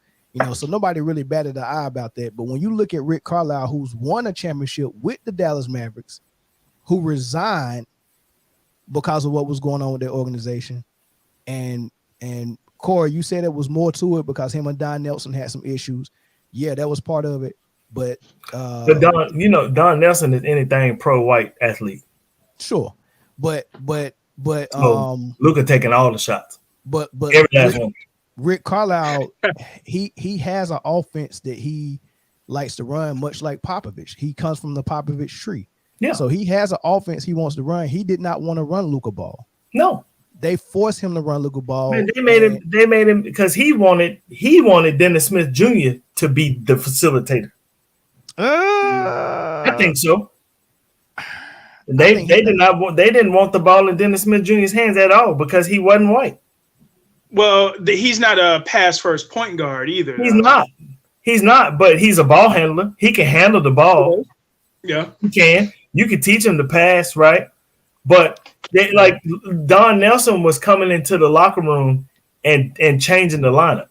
so nobody really batted an eye about that. But when you look at Rick Carlisle, who's won a championship with the Dallas Mavericks, who resigned because of what was going on with their organization, and Corey, you said it was more to it because him and Don Nelson had some issues. Yeah, that was part of it. But Don Nelson is anything pro-white athlete. Sure, but Luka taking all the shots. But Rick Carlisle, he has an offense that he likes to run, much like Popovich. He comes from the Popovich tree. Yeah. So he has an offense he wants to run. He did not want to run Luka ball. No. They forced him to run Luka ball. Man, they made him because he wanted Dennis Smith Jr. to be the facilitator. I think so. They didn't want the ball in Dennis Smith Jr.'s hands at all because he wasn't white. Well, he's not a pass first point guard either. He's not, but he's a ball handler. He can handle the ball. Yeah. He can. You can teach him to pass, right? But Don Nelson was coming into the locker room and changing the lineup.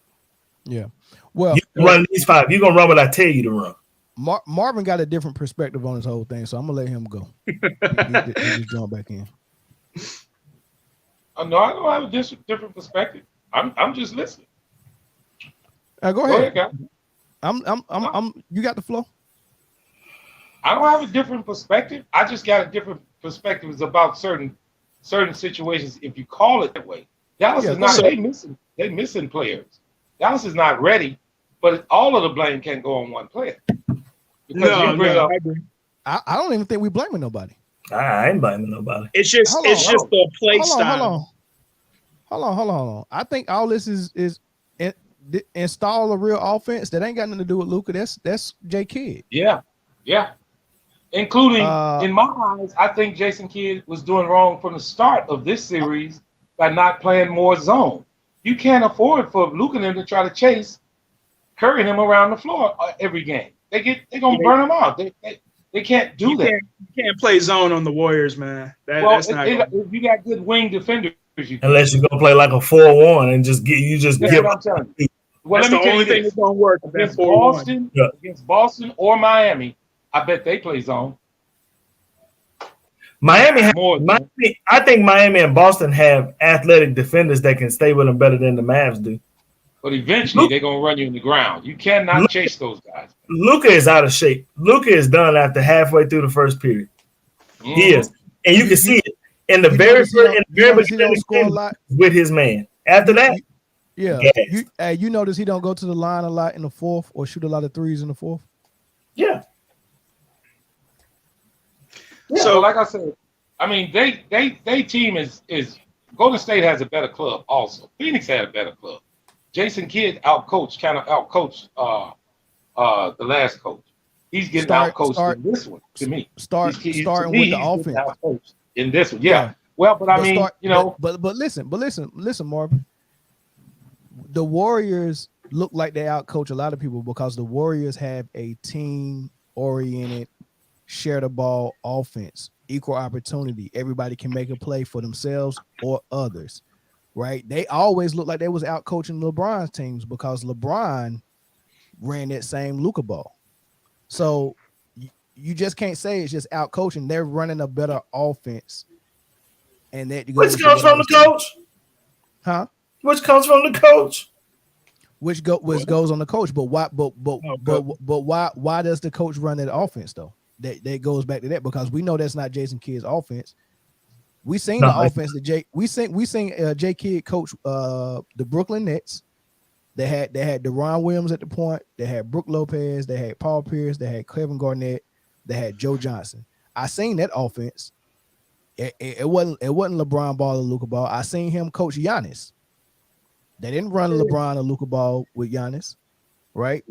Yeah. Well, you run these 5. You're gonna run what I tell you to run. Marvin got a different perspective on this whole thing, so I'm gonna let him go. he just jump back in. No, I don't have a different perspective. I'm just listening. Go ahead, guys. You got the flow. I don't have a different perspective. I just got a different perspective about certain situations. If you call it that way, Dallas is not. They missing players. Dallas is not ready, but all of the blame can't go on one player. I don't even think we're blaming nobody. I ain't blaming nobody. It's just the play style. Hold on. I think all this is install a real offense that ain't got nothing to do with Luka. That's J Kidd. Yeah. Including in my eyes, I think Jason Kidd was doing wrong from the start of this series by not playing more zone. You can't afford for Luka and them to try to chase Curry and him around the floor every game. They're gonna burn them out. They can't do that. You can't play zone on the Warriors, man. That's not. If you got good wing defenders, unless you're gonna play like a 4-1 and just give. What I'm telling you. Well, that's the only thing that's gonna work against Boston or Miami. I bet they play zone. I think Miami and Boston have athletic defenders that can stay with them better than the Mavs do. But eventually, they're going to run you in the ground. You cannot chase those guys. Luka is out of shape. Luka is done after halfway through the first period. Mm-hmm. He is. And you can see it in the very beginning with his man. After that, you notice he don't go to the line a lot in the fourth or shoot a lot of threes in the fourth? Yeah. So, like I said, I mean, they team is Golden State has a better club also. Phoenix had a better club. Jason Kidd outcoached the last coach. He's getting outcoached in this one to me. Starting with the offense in this one. Yeah. Well, but I mean, but listen, Marvin. The Warriors look like they outcoach a lot of people because the Warriors have a team-oriented, share the ball offense, equal opportunity. Everybody can make a play for themselves or others, right? They always look like they was out coaching LeBron's teams because LeBron ran that same Luka ball. So you just can't say it's just out coaching. They're running a better offense, and that which comes from the coach, huh? Which comes from the coach. Which goes on the coach. But why? But why does the coach run that offense though? That goes back to that because we know that's not Jason Kidd's offense. We seen the offense that Jay Kidd coach the Brooklyn Nets. They had Deron Williams at the point. They had Brook Lopez. They had Paul Pierce. They had Kevin Garnett. They had Joe Johnson. I seen that offense. It wasn't LeBron ball or Luka ball. I seen him coach Giannis. They didn't run LeBron or Luka ball with Giannis, right?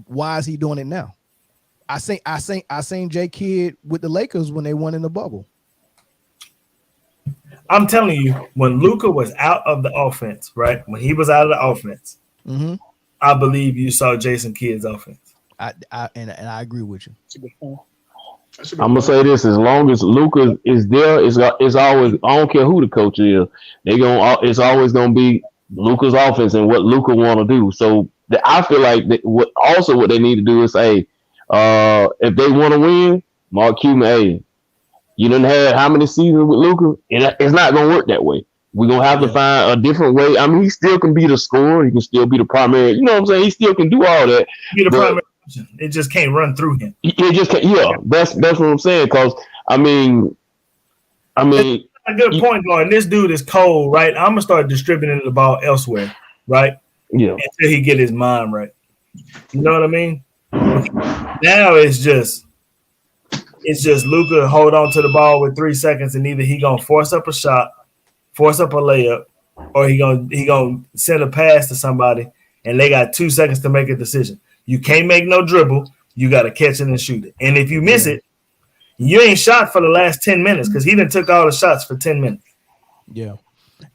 Why is he doing it now? I seen Jay Kidd with the Lakers when they won in the bubble. I'm telling you, when Luka was out of the offense, right? When he was out of the offense, I believe you saw Jason Kidd's offense. I agree with you. I'm gonna say this: as long as Luka is there, it's always. I don't care who the coach is. It's always gonna be Luka's offense and what Luka want to do. So I feel like what they need to do is say, if they want to win, Mark Cuban, hey, you done had how many seasons with Luka? It's not gonna work that way. We're gonna have to find a different way. I mean, he still can be the scorer. He can still be the primary. You know what I'm saying? He still can do all that. Be the primary. It just can't run through him. It just can't. Yeah, that's what I'm saying. Because I mean, a good point, Gordon. This dude is cold, right? I'm gonna start distributing the ball elsewhere, right? Yeah. Until he get his mind right. You know what I mean? Now it's just Luka hold on to the ball with 3 seconds, and either he gonna force up a shot, force up a layup, or he gonna send a pass to somebody, and they got 2 seconds to make a decision. You can't make no dribble. You got to catch it and shoot it. And if you miss it, you ain't shot for the last 10 minutes because he done took all the shots for 10 minutes. Yeah.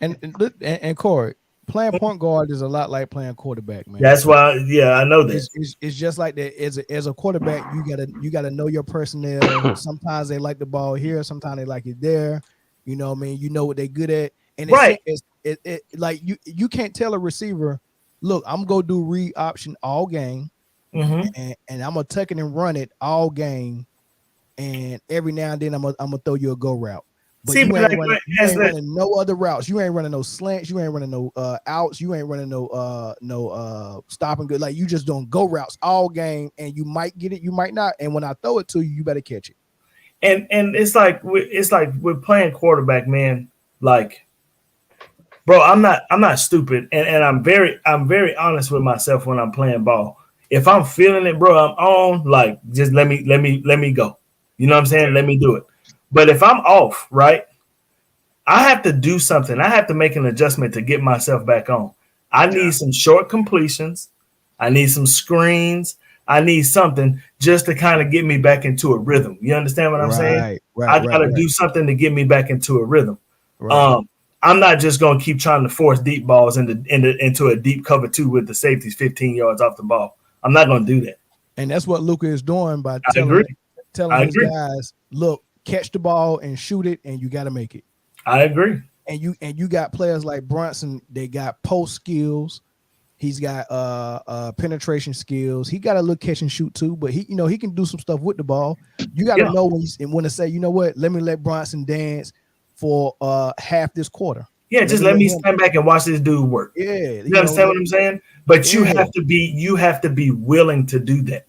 And Corey, playing point guard is a lot like playing quarterback, man. That's why, I know that. It's just like that. As a quarterback, you gotta know your personnel. Sometimes they like the ball here, sometimes they like it there. You know what I mean? You know what they're good at. And it's like you can't tell a receiver, look, I'm gonna do read option all game. And I'm gonna tuck it and run it all game, and every now and then I'm gonna throw you a go route. But you ain't running no other routes. You ain't running no slants. You ain't running no outs. You ain't running no stop and go. Like you just doing go routes all game, and you might get it, you might not. And when I throw it to you, you better catch it. And it's like we're playing quarterback, man. Like, bro, I'm not stupid, and I'm very honest with myself when I'm playing ball. If I'm feeling it, bro, I'm on. Like, just let me go. You know what I'm saying? Let me do it. But if I'm off, right, I have to do something. I have to make an adjustment to get myself back on. I need some short completions. I need some screens. I need something just to kind of get me back into a rhythm. You understand what I'm saying? I got to do something to get me back into a rhythm. Right. I'm not just going to keep trying to force deep balls into a deep cover 2 with the safeties 15 yards off the ball. I'm not going to do that. And that's what Luka is doing by telling his guys, look, catch the ball and shoot it, and you got to make it. I agree. And you got players like Brunson. They got post skills. He's got penetration skills. He got a little catch and shoot too, but he can do some stuff with the ball. You got to know when to say, you know what, let me let Brunson dance for half this quarter. Yeah, just let me stand back and watch this dude work. Yeah, you understand what I'm saying? But you have to be willing to do that.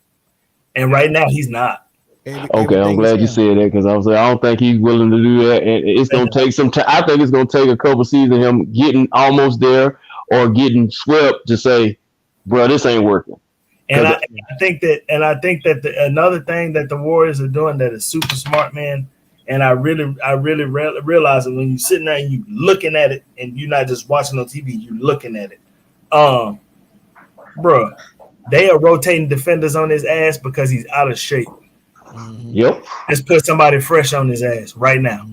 And right now he's not. Okay, I'm glad you said that because I don't think he's willing to do that, and it's gonna take some time. I think it's gonna take a couple seasons of him getting almost there or getting swept to say, bro, this ain't working. And I think that another thing that the Warriors are doing that is super smart, man. And I really realize it when you're sitting there and you looking at it, and you're not just watching on TV, you're looking at it. Bro, they are rotating defenders on his ass because he's out of shape. Yep. Let's put somebody fresh on his ass right now.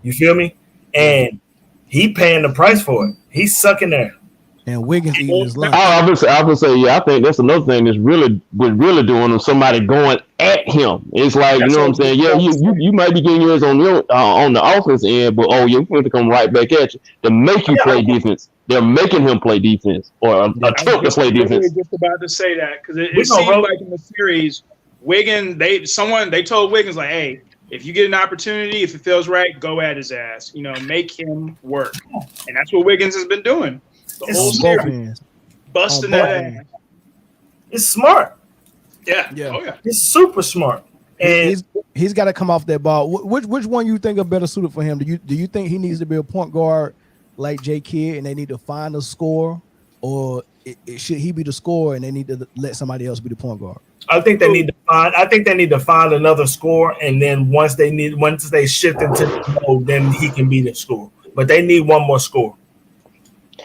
You feel me? And he paying the price for it. He's sucking there. And Wiggins eating his lunch. I would say, yeah, I think that's another thing that's really doing is somebody going at him. It's like, you know what I'm saying? Yeah, you might be getting yours on the offense end, but you're going to come right back at you to make you play defense. They're making him play defense or attempt to play defense. I was just about to say that because it seemed like in the series, Wiggins, they told Wiggins, like, hey, if you get an opportunity, if it feels right, go at his ass. Make him work. And that's what Wiggins has been doing. The whole series. Busting that ass. It's smart. Yeah. Oh, yeah. It's super smart. And he's got to come off that ball. Which one you think are better suited for him? Do you think he needs to be a point guard like J. Kidd and they need to find a score? Or should he be the scorer and they need to let somebody else be the point guard? I think they need to find another score, and then once they shift into the mode, then he can be the scorer. But they need one more score.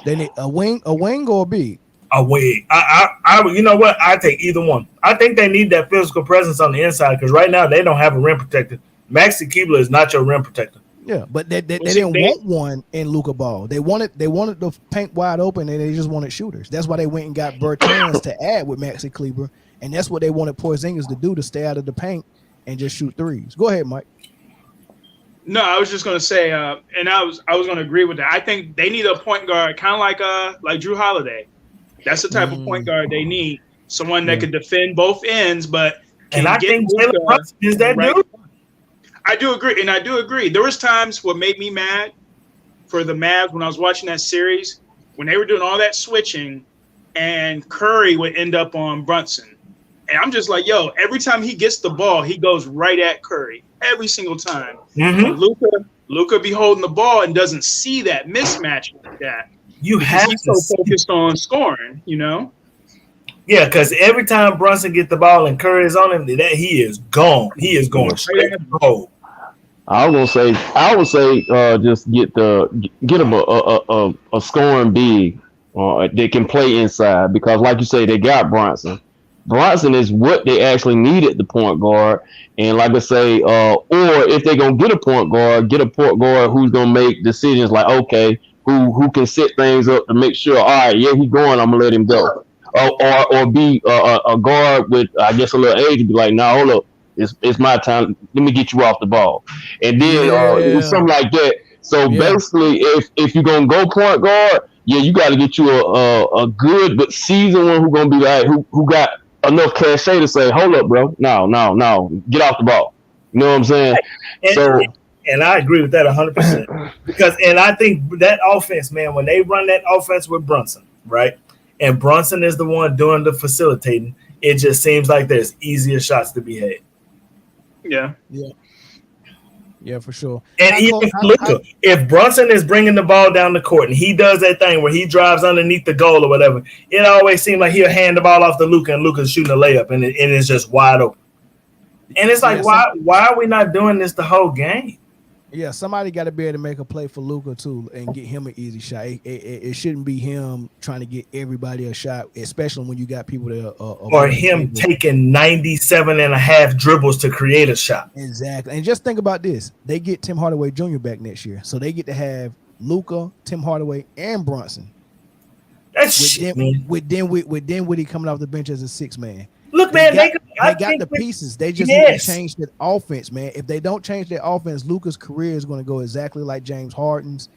They need a wing or a big. A wing. I you know what? I take either one. I think they need that physical presence on the inside because right now they don't have a rim protector. Maxi Keebler is not your rim protector. Yeah, but they didn't want one in Luka Ball. They wanted the paint wide open, and they just wanted shooters. That's why they went and got Bertans to add with Maxi Kleber, and that's what they wanted Porzingis to do, to stay out of the paint and just shoot threes. Go ahead, Mike. No, I was just gonna say, and I was gonna agree with that. I think they need a point guard, kind of like Drew Holiday. That's the type of point guard they need. Someone that could defend both ends, but I think Jalen Brunson is that dude. I do agree. There was times what made me mad for the Mavs when I was watching that series when they were doing all that switching, and Curry would end up on Brunson, and I'm just like, yo, every time he gets the ball, he goes right at Curry every single time. Luka be holding the ball and doesn't see that mismatch like that. He's so focused on scoring, Yeah, because every time Brunson gets the ball and Curry is on him, he is gone. He is going straight to the goal. I would say, just get him a scoring big that can play inside because, like you say, they got Bronson. Bronson is what they actually needed, the point guard. And like I say, or if they're gonna get a point guard who's gonna make decisions like, okay, who can set things up to make sure, all right, yeah, he's going, I'm gonna let him go. Or be a guard with, I guess, a little age and be like, nah, hold up, it's my time. Let me get you off the ball, and then something like that. So basically, if you're gonna go point guard, you got to get you a good but seasoned one who's gonna be like who got enough cachet to say, hold up, bro, no, get off the ball. You know what I'm saying? And I agree with that 100% because I think that offense, man, when they run that offense with Brunson, right? And Brunson is the one doing the facilitating, it just seems like there's easier shots to be had. Yeah, for sure. And even Luka, if Brunson is bringing the ball down the court and he does that thing where he drives underneath the goal or whatever, it always seems like he'll hand the ball off to Luka and Luka's shooting a layup and it's just wide open. And it's like, why are we not doing this the whole game? Yeah, somebody got to be able to make a play for Luka too and get him an easy shot. It shouldn't be him trying to get everybody a shot, especially when you got people that or him taking 97.5 dribbles to create a shot. Exactly. And just think about this. They get Tim Hardaway Jr. back next year. So they get to have Luka, Tim Hardaway, and Brunson. That's shit, man. With Dinwiddie coming off the bench as a 6-man. Look, man, they got the pieces. They just need to change that offense, man. If they don't change their offense, Luka's career is going to go exactly like James Harden's.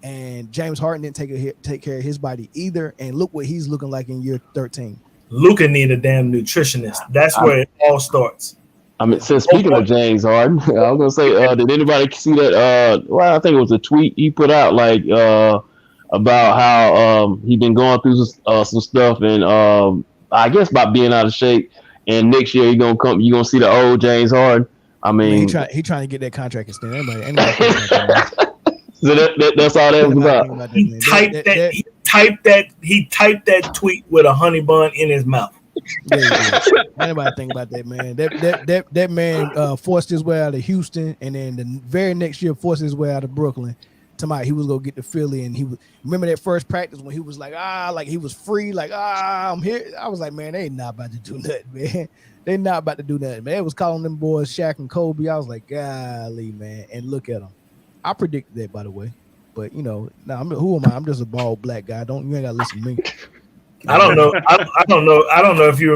And James Harden didn't take care of his body either. And look what he's looking like in year 13. Luka need a damn nutritionist. That's where it all starts. I mean, since speaking of James Harden, I was gonna say, did anybody see that? Well, I think it was a tweet he put out, like about how he been going through some stuff, and I guess about being out of shape. And next year you're gonna see the old James Harden. I mean, he trying to get that contract extended. So that's all that was about. He typed that tweet with a honey bun in his mouth. Yeah. Anybody think about that, man? That man forced his way out of Houston, and then the very next year forced his way out of Brooklyn. Tonight he was gonna get to Philly, and he was remember that first practice when he was like he was free, I'm here. I was like, man, they ain't not about to do nothing, man. They not about to do nothing, man. They was calling them boys Shaq and Kobe. I was like, golly, man. And look at them. I predicted that, by the way. But who am I? I'm just a bald black guy. You ain't gotta listen to me. I don't know. I don't know if you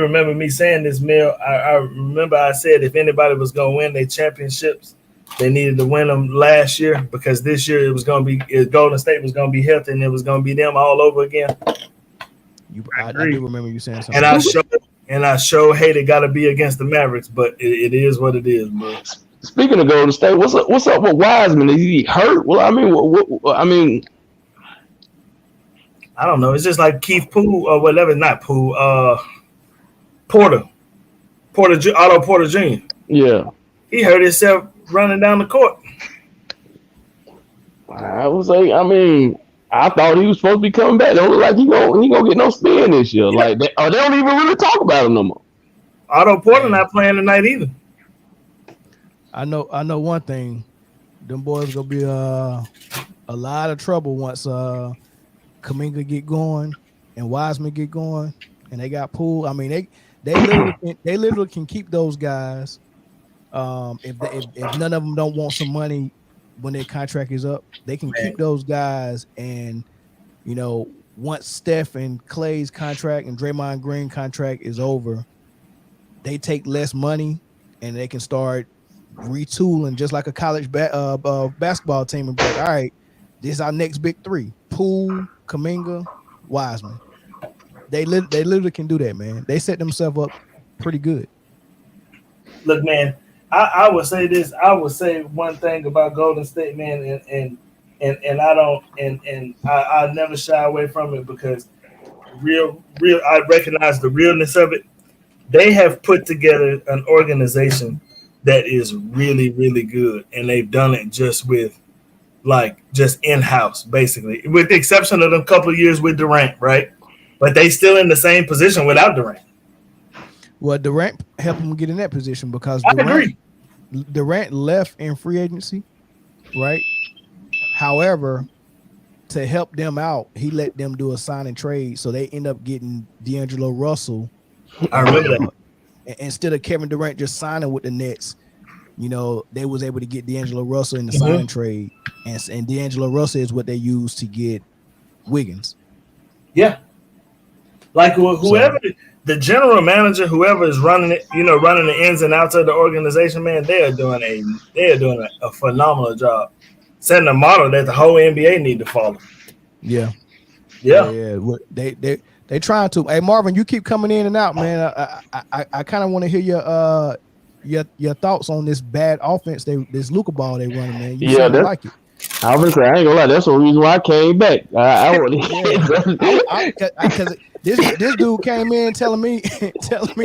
remember me saying this, Mel. I remember I said if anybody was gonna win their championships, they needed to win them last year, because this year it was gonna be Golden State was gonna be healthy and it was gonna be them all over again. I do remember you saying something. And I sure hate it got to be against the Mavericks, but it is what it is, bro. Speaking of Golden State, what's up with Wiseman? Is he hurt? Well, I mean, I don't know. It's just like Keith Poole or whatever, not Poole. Otto Porter Jr. Yeah, he hurt himself running down the court. I was like, I thought he was supposed to be coming back. It don't look like he gonna get no spin this year. Yeah. Like they don't even really talk about him no more. Otto Porter not playing tonight either. I know one thing. Them boys gonna be a lot of trouble once Kuminga get going and Wiseman get going, and they got Poole. I mean, they literally can keep those guys. If none of them don't want some money when their contract is up, they can keep those guys. And once Steph and Clay's contract and Draymond Green contract is over, they take less money and they can start retooling just like a college basketball team and be like, all right, this is our next big three: Poole, Kuminga, Wiseman. They literally can do that, man. They set themselves up pretty good. Look, man, I would say this. I would say one thing about Golden State, man, and I never shy away from it, because real I recognize the realness of it. They have put together an organization that is really, really good, and they've done it just in-house, basically, with the exception of a couple of years with Durant, right? But they still in the same position without Durant. Well, Durant helped them get in that position because Durant left in free agency, right? However, to help them out, he let them do a sign and trade, so they end up getting D'Angelo Russell. I remember that. Instead of Kevin Durant just signing with the Nets, they was able to get D'Angelo Russell in the sign and trade, and D'Angelo Russell is what they used to get Wiggins. Yeah, like whoever the general manager, whoever is running it, running the ins and outs of the organization, man, they are doing a phenomenal job, setting a model that the whole NBA need to follow. Yeah. They trying to. Hey, Marvin, you keep coming in and out, man. I kind of want to hear your thoughts on this bad offense. This Luka ball they running, man. You like it. I was gonna say, I ain't gonna lie. That's the reason why I came back. Because this dude came in telling me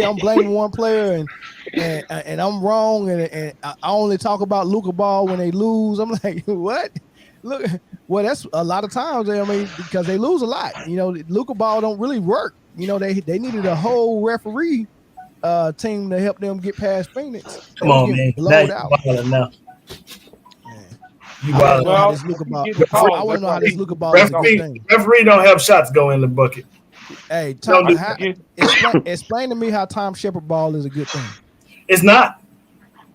I'm blaming one player and I'm wrong, and I only talk about Luka ball when they lose. I'm like, what? Look, well, that's a lot of times. Because they lose a lot. Luka ball don't really work. They needed a whole referee team to help them get past Phoenix. Come on, man. Blowed out. Now. I want to know how this Luka ball. I want to know how this Luka ball is a good thing. Referee don't have shots go in the bucket. Hey, explain to me how Tom Shepard ball is a good thing. It's not.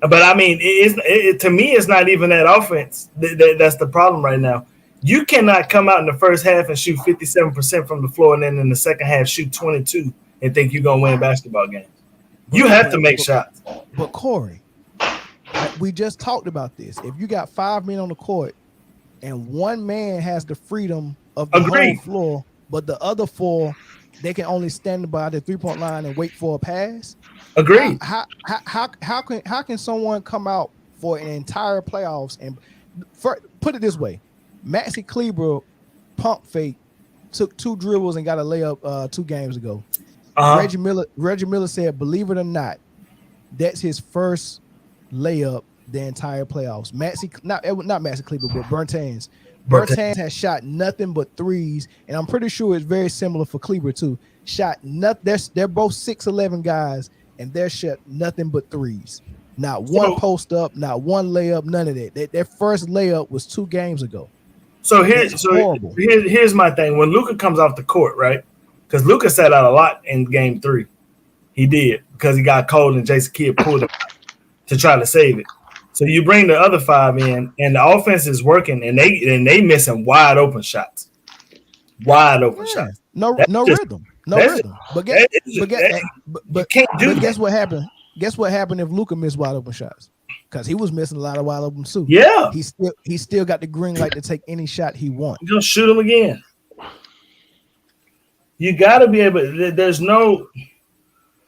But I mean, to me, it's not even that offense. That's the problem right now. You cannot come out in the first half and shoot 57% from the floor, and then in the second half shoot 22 and think you're gonna win a basketball game. You have to make shots. But Corey, we just talked about this. If you got 5 men on the court and one man has the freedom of the whole floor, but the other 4, they can only stand by the 3-point line and wait for a pass. Agreed. How can someone come out for an entire playoffs and put it this way? Maxi Kleber pump fake, took 2 dribbles and got a layup 2 games ago. Reggie Miller said, believe it or not, that's his first layup the entire playoffs. Not Maxi Kleber, but Bertans. Bertans has shot nothing but threes, and I'm pretty sure it's very similar for Kleber too. Shot nothing. They're both 6'11" guys, and they're shot nothing but threes. Not one post up, not one layup, none of that. Their first layup was 2 games ago. So here's my thing. When Luka comes off the court, right? Because Luka sat out a lot in game 3. He did because he got cold and Jason Kidd pulled him to try to save it. So you bring the other 5 in, and the offense is working, and they missing wide open shots. Shots. No rhythm. But guess what happened? Guess what happened if Luka missed wide open shots? Because he was missing a lot of wide open too. Yeah, he still got the green light to take any shot he wants. You're gonna shoot him again. You got to be able. There's no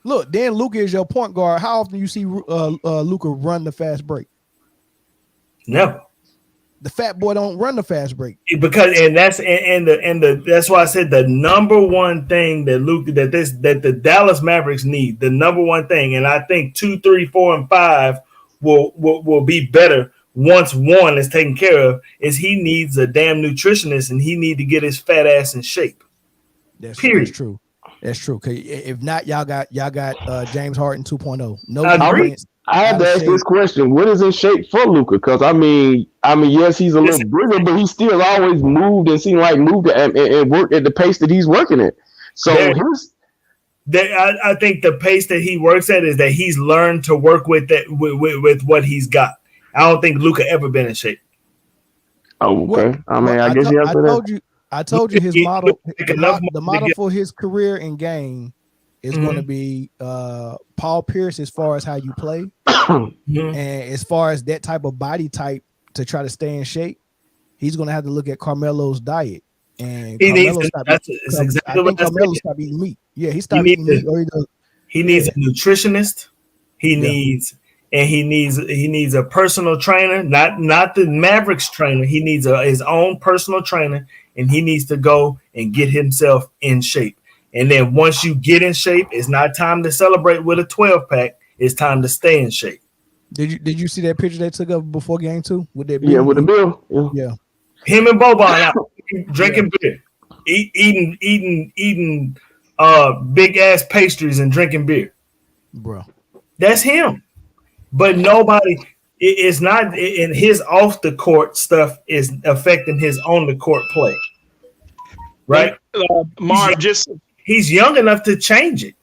look. Then Luka is your point guard. How often you see Luka run the fast break? Never. The fat boy don't run the fast break because that's why I said the number one thing that that the Dallas Mavericks need, the number one thing, and I think 2, 3, 4, and 5 will be better once 1 is taken care of. Is he needs a damn nutritionist and he need to get his fat ass in shape. That's true. That's true. If not, y'all got James Harden 2.0. No, I had to ask this question: what is in shape for Luka? Because I mean, yes, he's a little bigger, but he still always moved and seemed like moved and worked at the pace that he's working at. So I think the pace that he works at is that he's learned to work with that with what he's got. I don't think Luka ever been in shape. Oh, okay. I guess you have to. I told you his model. The model for his career and game is going to be Paul Pierce as far as how you play, and as far as that type of body type to try to stay in shape, he's going to have to look at Carmelo's diet. And Carmelo stopped eating meat. Yeah, he stopped eating meat. He needs a nutritionist. He needs a personal trainer, not the Mavericks trainer. He needs his own personal trainer, and he needs to go and get himself in shape. And then once you get in shape, it's not time to celebrate with a 12-pack. It's time to stay in shape. Did you see that picture they took of before game 2 with that bill? Yeah, with the bill. Yeah. Him and Boban out drinking beer, eating big ass pastries and drinking beer. Bro, that's him. But nobody is not in his off the court stuff is affecting his on the court play. Right, Marv, he's young enough to change it.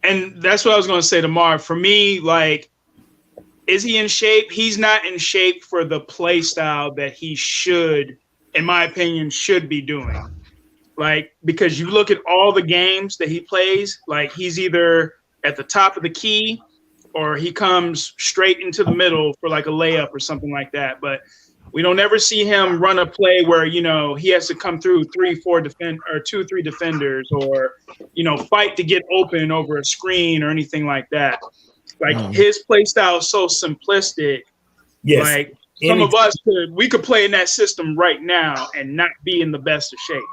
And that's what I was going to say to Marv. For me, like, is he in shape? He's not in shape for the play style that he should, in my opinion, should be doing. Like, because you look at all the games that he plays, like he's either at the top of the key or he comes straight into the middle for like a layup or something like that. But we don't ever see him run a play where, he has to come through 2 or 3 defenders or, fight to get open over a screen or anything like that. Like his play style is so simplistic. Yes. Like some of us we could play in that system right now and not be in the best of shape.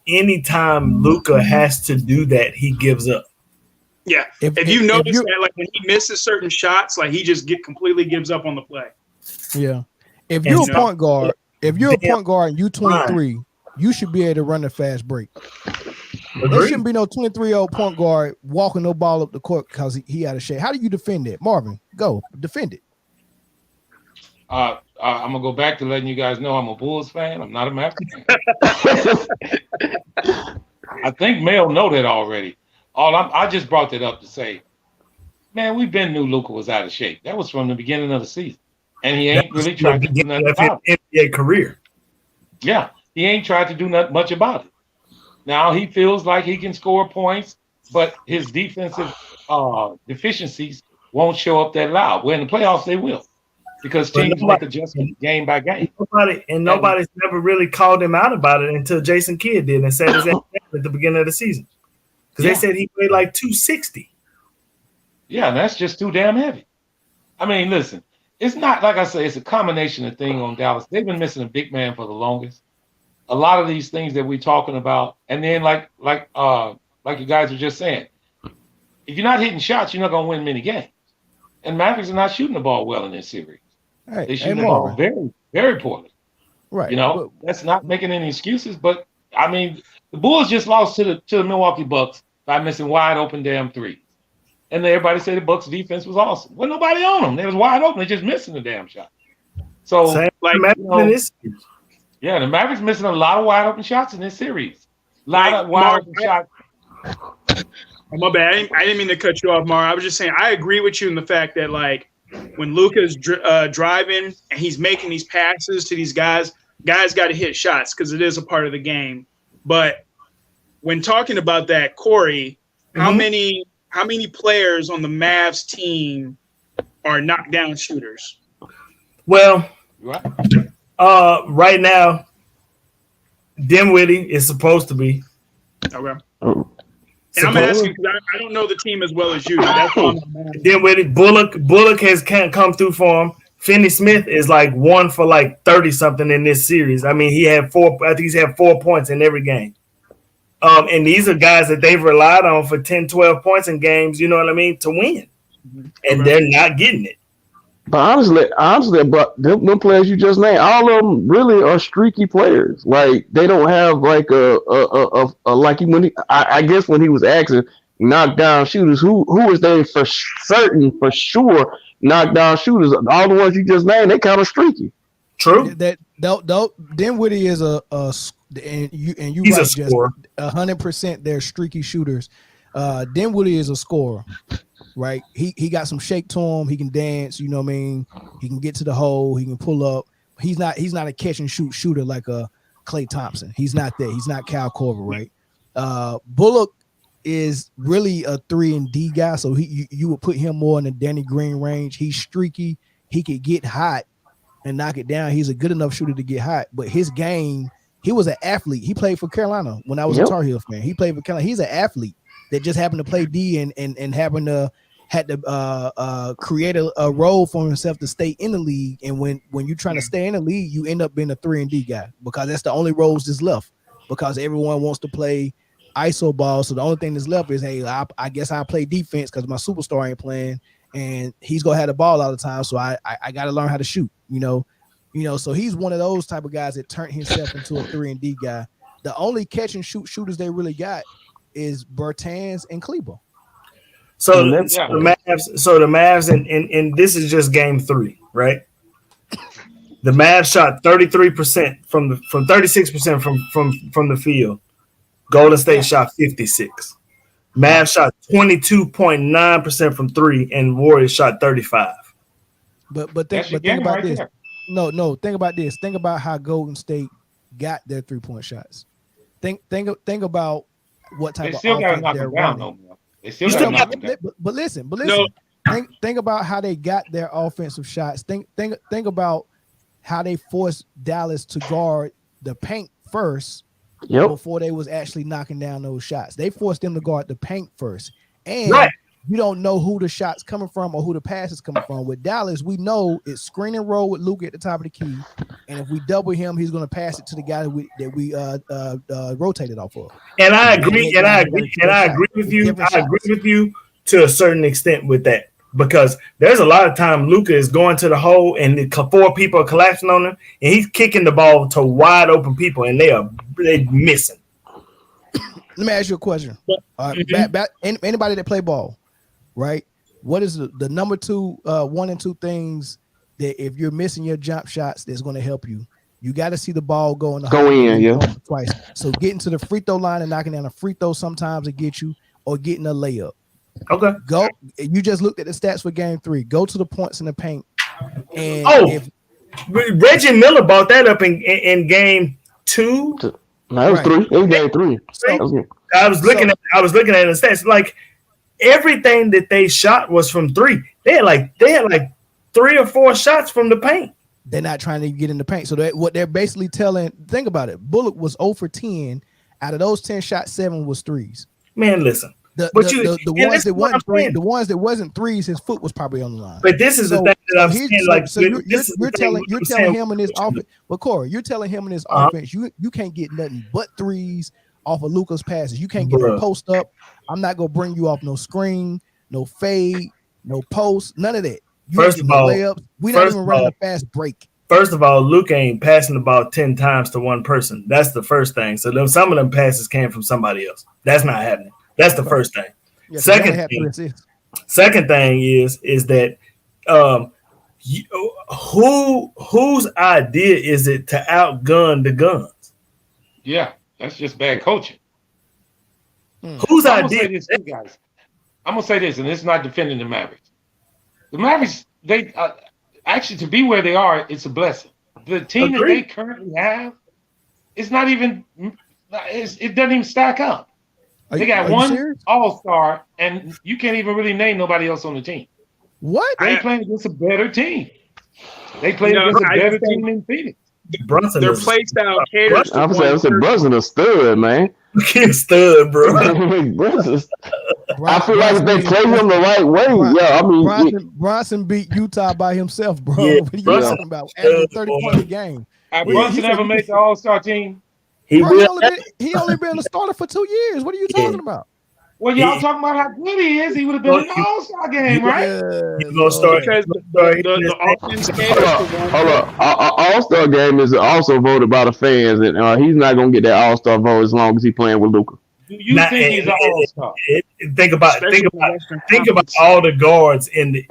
Anytime Luka has to do that, he gives up. Yeah. If you notice that, like when he misses certain shots, like he just completely gives up on the play. Yeah. If you're a point guard, and you 23, you should be able to run a fast break. There shouldn't be no 23-year-old point guard walking no ball up the court because he out of shape. How do you defend it, Marvin? Go defend it. I'm gonna go back to letting you guys know I'm a Bulls fan. I'm not a Mavericks fan. I think Mel know that already. I just brought that up to say, man, we've been knew Luka was out of shape. That was from the beginning of the season, and he ain't really tried to do nothing about it. NBA career. Yeah, he ain't tried to do much about it. Now he feels like he can score points, but his defensive deficiencies won't show up that loud. Well, in the playoffs, they will, because teams make adjustments game by game. Nobody's never really called him out about it until Jason Kidd did and said his at the beginning of the season. Because they said he weighed like 260. Yeah, and that's just too damn heavy. I mean, listen, it's not like I say, it's a combination of things on Dallas. They've been missing a big man for the longest. A lot of these things that we're talking about, and then like you guys were just saying, if you're not hitting shots, you're not gonna win many games. And Mavericks are not shooting the ball well in this series. Right. They shoot the ball very, very poorly. Right. That's not making any excuses. But I mean, the Bulls just lost to the Milwaukee Bucks by missing wide open damn threes. And everybody said the Bucks defense was awesome. Well, nobody on them. They was wide open. They're just missing the damn shot. So, yeah, the Mavericks missing a lot of wide open shots in this series. A lot of wide open shots. My bad. I didn't mean to cut you off, Mar. I was just saying I agree with you in the fact that like when Luka's driving and he's making these passes to these guys got to hit shots because it is a part of the game. But when talking about that, Corey, how many players on the Mavs team are knockdown shooters? Well, right now, Dinwiddie is supposed to be. Okay. And I'm asking because I don't know the team as well as you. That's Dinwiddie, Bullock has come through for him. Finney-Smith is like 1 for like 30 something in this series. I mean, he had 4. I think he's had 4 points in every game. And these are guys that they've relied on for 10, 12 points in games, you know what I mean, to win. And they're not getting it. But honestly, but them players you just named, all of them really are streaky players. Like they don't have like a like I guess when he was asking knockdown shooters, who is they for certain for sure knockdown shooters? All the ones you just named, they kind of streaky. True. Dinwiddie is you he's right, a scorer. 100% they're streaky shooters. Dinwiddie is a scorer. Right, he got some shake to him. He can dance. You know what I mean. He can get to the hole. He can pull up. He's not a catch and shoot shooter like a Klay Thompson. He's not that. He's not Kyle Korver. Right. Bullock is really a 3-and-D guy, so you would put him more in the Danny Green range. He's streaky. He could get hot and knock it down. He's a good enough shooter to get hot, but his game. He was an athlete. He played for Carolina when I was a Tar Heel fan. He played for Carolina. He's an athlete that just happened to play D and had to create a role for himself to stay in the league. And when you're trying to stay in the league, you end up being a 3-and-D guy because that's the only roles that's left because everyone wants to play ISO ball. So the only thing that's left is, hey, I guess I play defense because my superstar ain't playing and he's gonna have the ball all the time. So I got to learn how to shoot, you know. So he's one of those type of guys that turned himself into a 3-and-D guy. The only catch and shoot shooters they really got is Bertans and Kleber. So the Mavs, and this is just game 3, right? The Mavs shot 33% from 36% from the field. Golden State shot 56. Mavs shot 22.9% from 3, and Warriors shot 35. But think about this. No, think about this. Think about how Golden State got their 3-point shots. Think about what type of offense they're running. But listen. No. Think about how they got their offensive shots. Think about how they forced Dallas to guard the paint first before they was actually knocking down those shots. They forced them to guard the paint first. And you don't know who the shot's coming from or who the pass is coming from. With Dallas, we know it's screen and roll with Luka at the top of the key. And if we double him, he's going to pass it to the guy that we rotated off of. And I agree with you. I agree with you to a certain extent with that. Because there's a lot of time Luka is going to the hole and 4 people are collapsing on him and he's kicking the ball to wide open people and they're missing. Let me ask you a question. Anybody that play ball, right? What is the number two, 1 and 2 things that if you're missing your jump shots, that's going to help you? You got to see the ball go in the hole twice. So getting to the free throw line and knocking down a free throw sometimes it get you, or getting a layup. Okay. Go. You just looked at the stats for game 3. Go to the points in the paint. And Reggie Miller brought that up in game 2. No, it was 3. It was game 3. So, I was looking at the stats. Like everything that they shot was from 3. They had like 3 or 4 shots from the paint. They're not trying to get in the paint. So what they're basically telling, think about it. Bullock was 0 for 10. Out of those 10 shots, 7 was threes. Man, listen. The ones that wasn't threes, his foot was probably on the line. But this is the thing that I'm saying. Like, you're telling him in this offense. But Corey, you're telling him in this offense, you can't get nothing but threes off of Luka's passes. You can't get no post up. I'm not gonna bring you off no screen, no fade, no post, none of that. First of all, layups. We don't even run a fast break. First of all, Luka ain't passing the ball 10 times to one person. That's the first thing. So some of them passes came from somebody else. That's not happening. That's the first thing. Yeah, second thing is that whose idea is it to outgun the guns? Yeah, that's just bad coaching. Whose idea? Guys, I'm gonna say this, and it's not defending the Mavericks. The Mavericks, they actually, to be where they are, it's a blessing. The team that they currently have, it's not even. It doesn't even stack up. They got one all-star, and you can't even really name nobody else on the team. What? They playing against a better team. They played against a better team than Phoenix. Their play style caters. I was saying, Brunson a stud, man. Stud, bro. I feel like if they play him the right way, Bronson beat Utah by himself, bro. Yeah, what are you talking about? Adding 30 points a game. Brunson ever made the All-Star team? He only been a starter for 2 years. What are you talking about? Well, y'all talking about how good he is. He would have been in the All-Star game, right? He's gonna start because the offense Hold up. All-Star game is also voted by the fans, and he's not gonna get that All-Star vote as long as he's playing with Luka. Do you think he's an All-Star? Think about all the guards in the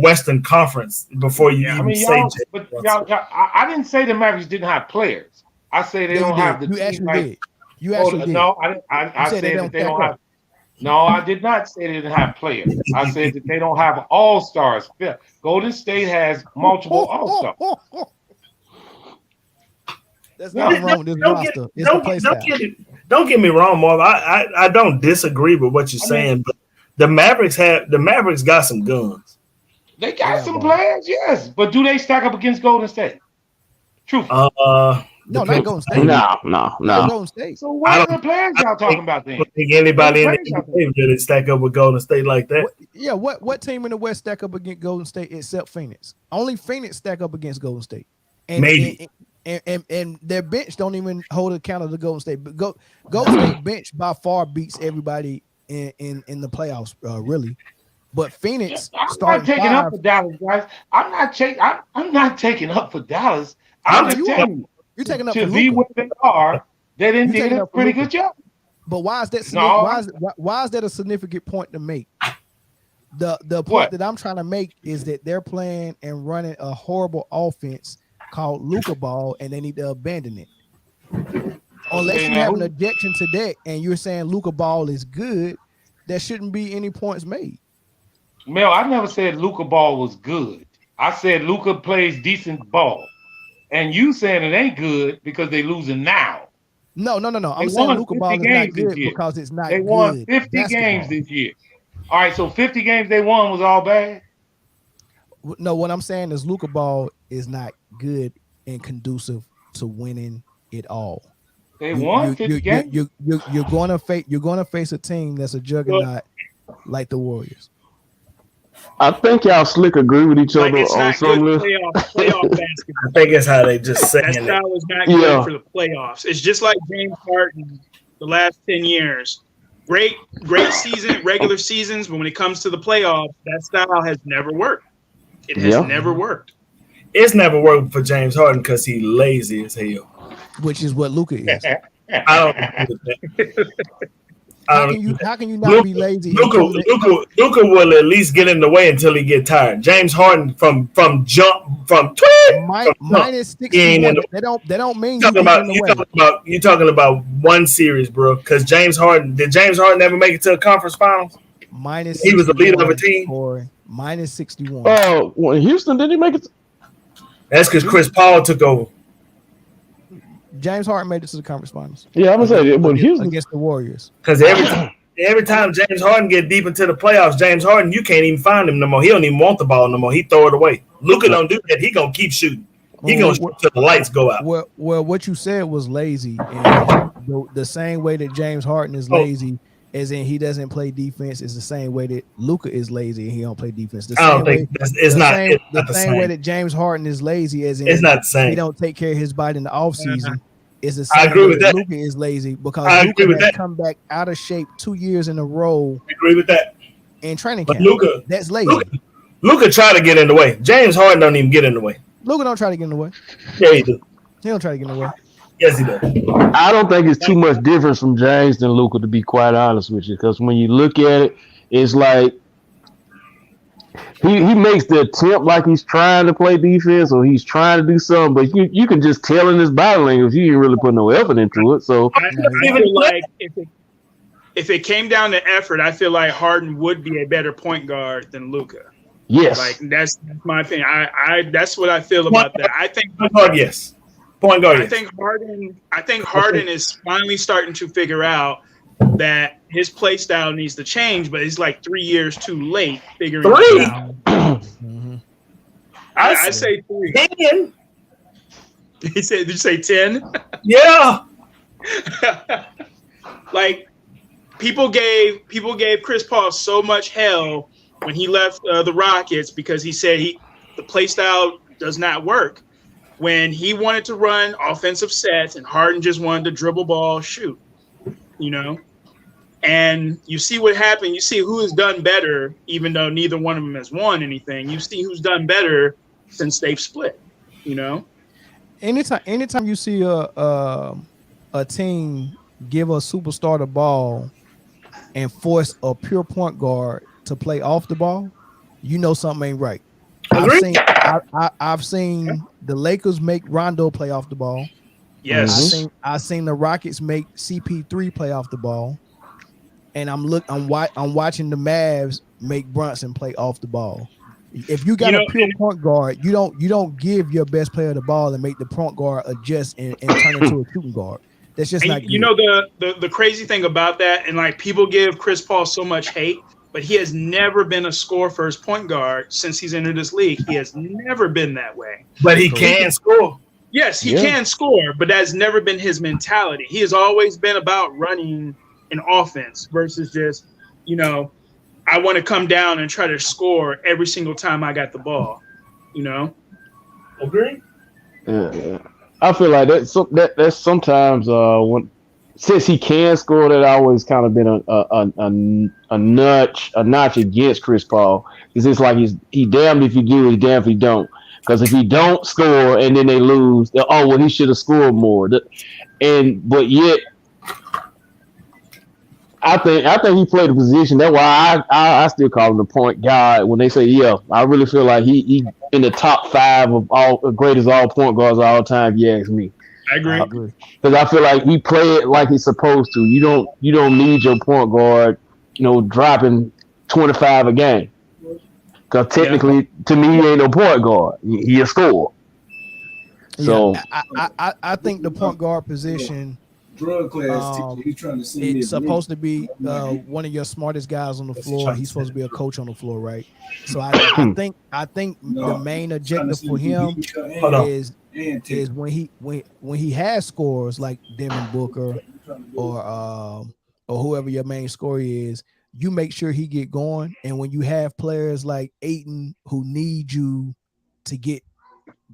Western Conference before you even say. I didn't say the Mavericks didn't have players. I say they don't have the. You actually did. You actually did. No, I said that they don't have. No, I did not say they didn't have players. I said that they don't have all-stars. Golden State has multiple all-stars. That's not wrong with this roster. It's the play style. Don't get me wrong, Marv. I don't disagree with what you're saying, but the Mavericks got some guns. They got some players, yes, but do they stack up against Golden State? Truthfully. No, not Golden State. No. Golden State. So what are the players y'all talking about then? I don't think anybody in the NBA really stack up with Golden State like that. What team in the West stack up against Golden State except Phoenix? Only Phoenix stack up against Golden State. And, maybe. And their bench don't even hold account of the Golden State. But Golden State bench by far beats everybody in the playoffs, really. But Phoenix, I'm not taking up for Dallas, guys. I'm not taking up for Dallas. I'm just telling you. You're taking up to for be Luka. where they are. They didn't do a pretty good job. But why is that? Why is that a significant point to make? The point that I'm trying to make is that they're playing and running a horrible offense called Luka ball, and they need to abandon it. Unless you have an objection to that, and you're saying Luka ball is good, there shouldn't be any points made. Mel, I never said Luka ball was good. I said Luka plays decent ball. And you saying it ain't good because they losing now. No. I'm saying Luka ball is not good because it's not good. They won 50 games this year. All right, so 50 games they won was all bad? No, what I'm saying is Luka ball is not good and conducive to winning it all. They won 50 games. You're going to face a team that's a juggernaut like the Warriors. I think y'all slick agree with each other on some of this. Playoff basketball. I think it's how they just say that style is not good for the playoffs. It's just like James Harden the last 10 years. Great season, regular seasons, but when it comes to the playoffs, that style has never worked. It has never worked. It's never worked for James Harden because he's lazy as hell. Which is what Luka is. I don't agree with that. How can you not be lazy? Luka will at least get in the way until he get tired. James Harden from jump minus 61. They don't mean you you talking about one series, bro. Because did James Harden ever make it to a conference finals? Minus he was the leader of a team. Minus 61. Oh, well, Houston did he make it? That's because Chris Paul took over. James Harden made it to the conference finals. Yeah, I'm gonna say it. But Houston against the Warriors. Because every time James Harden get deep into the playoffs, James Harden, you can't even find him no more. He don't even want the ball no more. He throw it away. Luka don't do that. He gonna keep shooting. He gonna shoot till the lights go out. Well, what you said was lazy, and the same way that James Harden is lazy, as in he doesn't play defense, is the same way that Luka is lazy and he don't play defense. The same way that James Harden is lazy, as in it's not the same. He don't take care of his body in the offseason. It's the same. I agree with that. Luka is lazy because Luka has come back out of shape 2 years in a row. I agree with that. In training camp, Luka, that's lazy. Luka try to get in the way. James Harden don't even get in the way. Luka don't try to get in the way. Yeah, he do. He don't try to get in the way. Yes, he does. I don't think it's too much difference from James than Luka, to be quite honest with you. Because when you look at it, it's like he makes the attempt like he's trying to play defense or he's trying to do something, but you can just tell in his body language he ain't really put no effort into it. So I feel like if it came down to effort, I feel like Harden would be a better point guard than Luka. Yes, like that's my opinion. I that's what I feel about that. I think point guard, yes. Point guard. I think Harden is finally starting to figure out that his play style needs to change, but he's like 3 years too late figuring it out. Mm-hmm. I say 3. 10. He said, did you say 10? Yeah. Like people gave Chris Paul so much hell when he left the Rockets because he said the play style does not work. When he wanted to run offensive sets and Harden just wanted to dribble ball, shoot, And you see what happened. You see who has done better, even though neither one of them has won anything. You see who's done better since they've split. Anytime you see a team give a superstar the ball and force a pure point guard to play off the ball, you know something ain't right. I've seen the Lakers make Rondo play off the ball. Yes. I've seen the Rockets make CP3 play off the ball. And I'm watching the Mavs make Brunson play off the ball. If you got a pure point guard, you don't give your best player the ball and make the point guard adjust and turn into a shooting guard. That's just not good. The crazy thing about that, and like people give Chris Paul so much hate, but he has never been a score first point guard since he's entered this league. He has never been that way. But he can score. Yes, he can score, but that's never been his mentality. He has always been about running an offense versus just, I want to come down and try to score every single time I got the ball, Agree? Yeah. I feel like that's sometimes since he can score, that always kind of been a notch against Chris Paul. Because it's like he's damned if you do, he's damned if you don't. Because if he don't score and then they lose, he should have scored more. But yet, I think he played the position. That's why I still call him the point guard. When they say, I really feel like he in the top 5 of all greatest all point guards of all time. If you ask me, I agree. Because I feel like he played like he's supposed to. You don't need your point guard, dropping 25 a game. Because technically, to me, he ain't no point guard. He a scorer. So I think the point guard position. Drug class he's trying to see it's supposed to be one of your smartest guys on the floor. He's supposed to be a coach on the floor, right? So I think the main objective for him is when he has scores like Devin Booker or whoever your main scorer is, you make sure he get going. And when you have players like Ayton who need you to get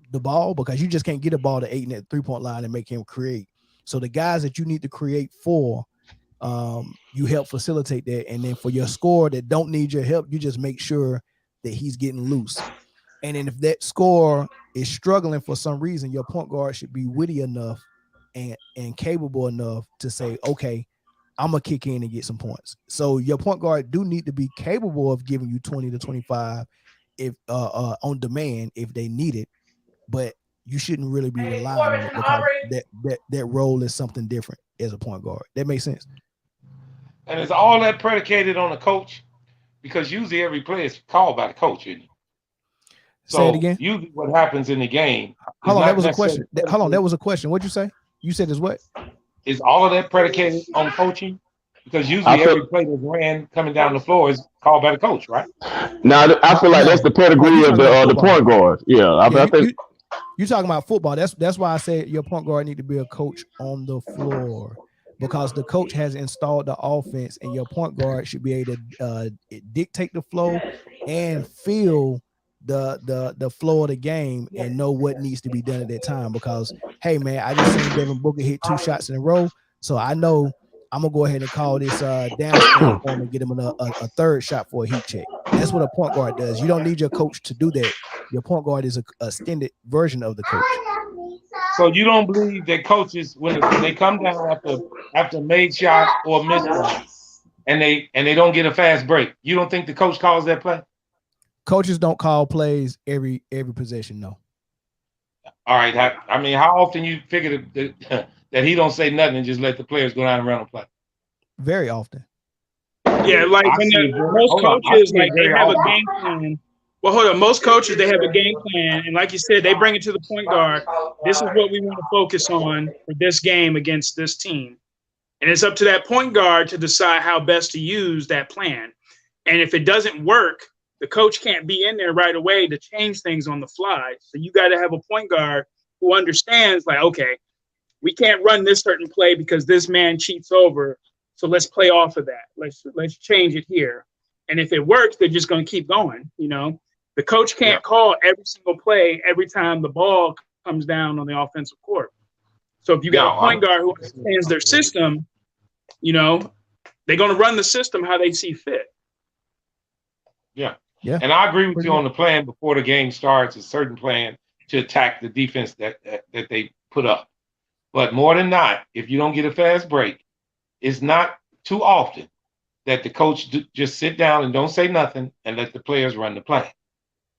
the ball, because you just can't get a ball to Ayton at the 3-point line and make him create. So the guys that you need to create for, you help facilitate that. And then for your scorer that don't need your help, you just make sure that he's getting loose. And then if that scorer is struggling for some reason, your point guard should be witty enough and capable enough to say, okay, I'm gonna kick in and get some points. So your point guard do need to be capable of giving you 20 to 25 if on demand if they need it, but you shouldn't really be relying on it because that role is something different as a point guard. That makes sense. And is all that predicated on the coach? Because usually every play is called by the coach, isn't it? So say it again. Usually what happens in the game. Hold on, that was a question. That was a question. What'd you say? You said is what? Is all of that predicated on coaching? Because usually every play that's ran coming down the floor is called by the coach, right? Now I feel like that's the pedigree of the point guard. Yeah, I think you're talking about football. That's why I said your point guard need to be a coach on the floor, because the coach has installed the offense, and your point guard should be able to dictate the flow and feel the flow of the game and know what needs to be done at that time. Because hey man, I just seen Devin Booker hit 2 shots in a row, so I know I'm gonna go ahead and call this down for him and get him a third shot for a heat check. That's what a point guard does. You don't need your coach to do that. Your point guard is a extended version of the coach. So you don't believe that coaches, when they come down after a made shot or a missed shot, and they don't get a fast break, you don't think the coach calls that play? Coaches don't call plays every possession, no. All right. I mean, how often you figure that he don't say nothing and just let the players go down and run and play? Very often. Yeah, like most coaches, like they have a game plan. Well, hold on. Most coaches, they have a game plan, and like you said, they bring it to the point guard. This is what we want to focus on for this game against this team, and it's up to that point guard to decide how best to use that plan. And if it doesn't work, the coach can't be in there right away to change things on the fly. So you got to have a point guard who understands, like, okay, we can't run this certain play because this man cheats over. So let's play off of that. Let's change it here. And if it works, they're just going to keep going. You know, the coach can't call every single play every time the ball comes down on the offensive court. So if you got a point guard who understands their system, you know, they're going to run the system how they see fit. Yeah. Yeah. And I agree with you on the plan before the game starts, a certain plan to attack the defense that they put up. But more than not, if you don't get a fast break, it's not too often that the coach just sit down and don't say nothing and let the players run the play.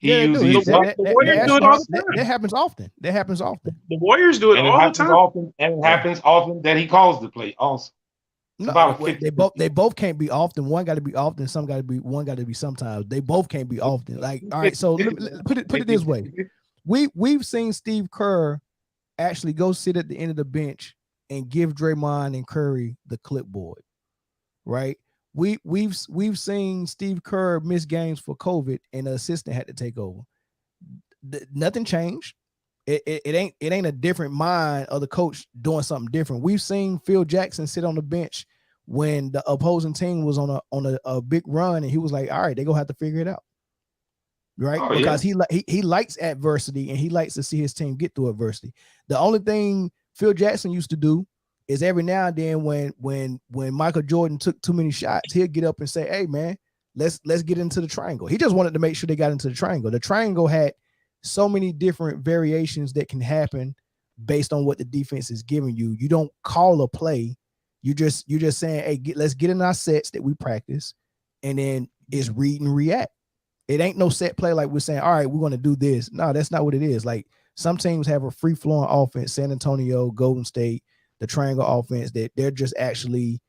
The Warriors do it all the time. That happens often. The Warriors do it all the time. And it happens often that he calls the play also. No, they both can't be often. One got to be often. One got to be sometimes. They both can't be often. Like, all right. So put it this way: we've seen Steve Kerr actually go sit at the end of the bench and give Draymond and Curry the clipboard. Right? We've seen Steve Kerr miss games for COVID, and the assistant had to take over. Nothing changed. It ain't a different mind of the coach doing something different. We've seen Phil Jackson sit on the bench when the opposing team was on a big run, and he was like, all right, they're gonna have to figure it out. Right? Because he likes adversity, and he likes to see his team get through adversity. The only thing Phil Jackson used to do is every now and then when Michael Jordan took too many shots, he'll get up and say, hey man, let's get into the triangle. He just wanted to make sure they got into the triangle. The triangle had so many different variations that can happen based on what the defense is giving you. You don't call a play. You're just saying, hey, let's get in our sets that we practice, and then it's read and react. It ain't no set play like we're saying, all right, we're going to do this. No, that's not what it is. Like some teams have a free-flowing offense, San Antonio, Golden State, the triangle offense, that they're just actually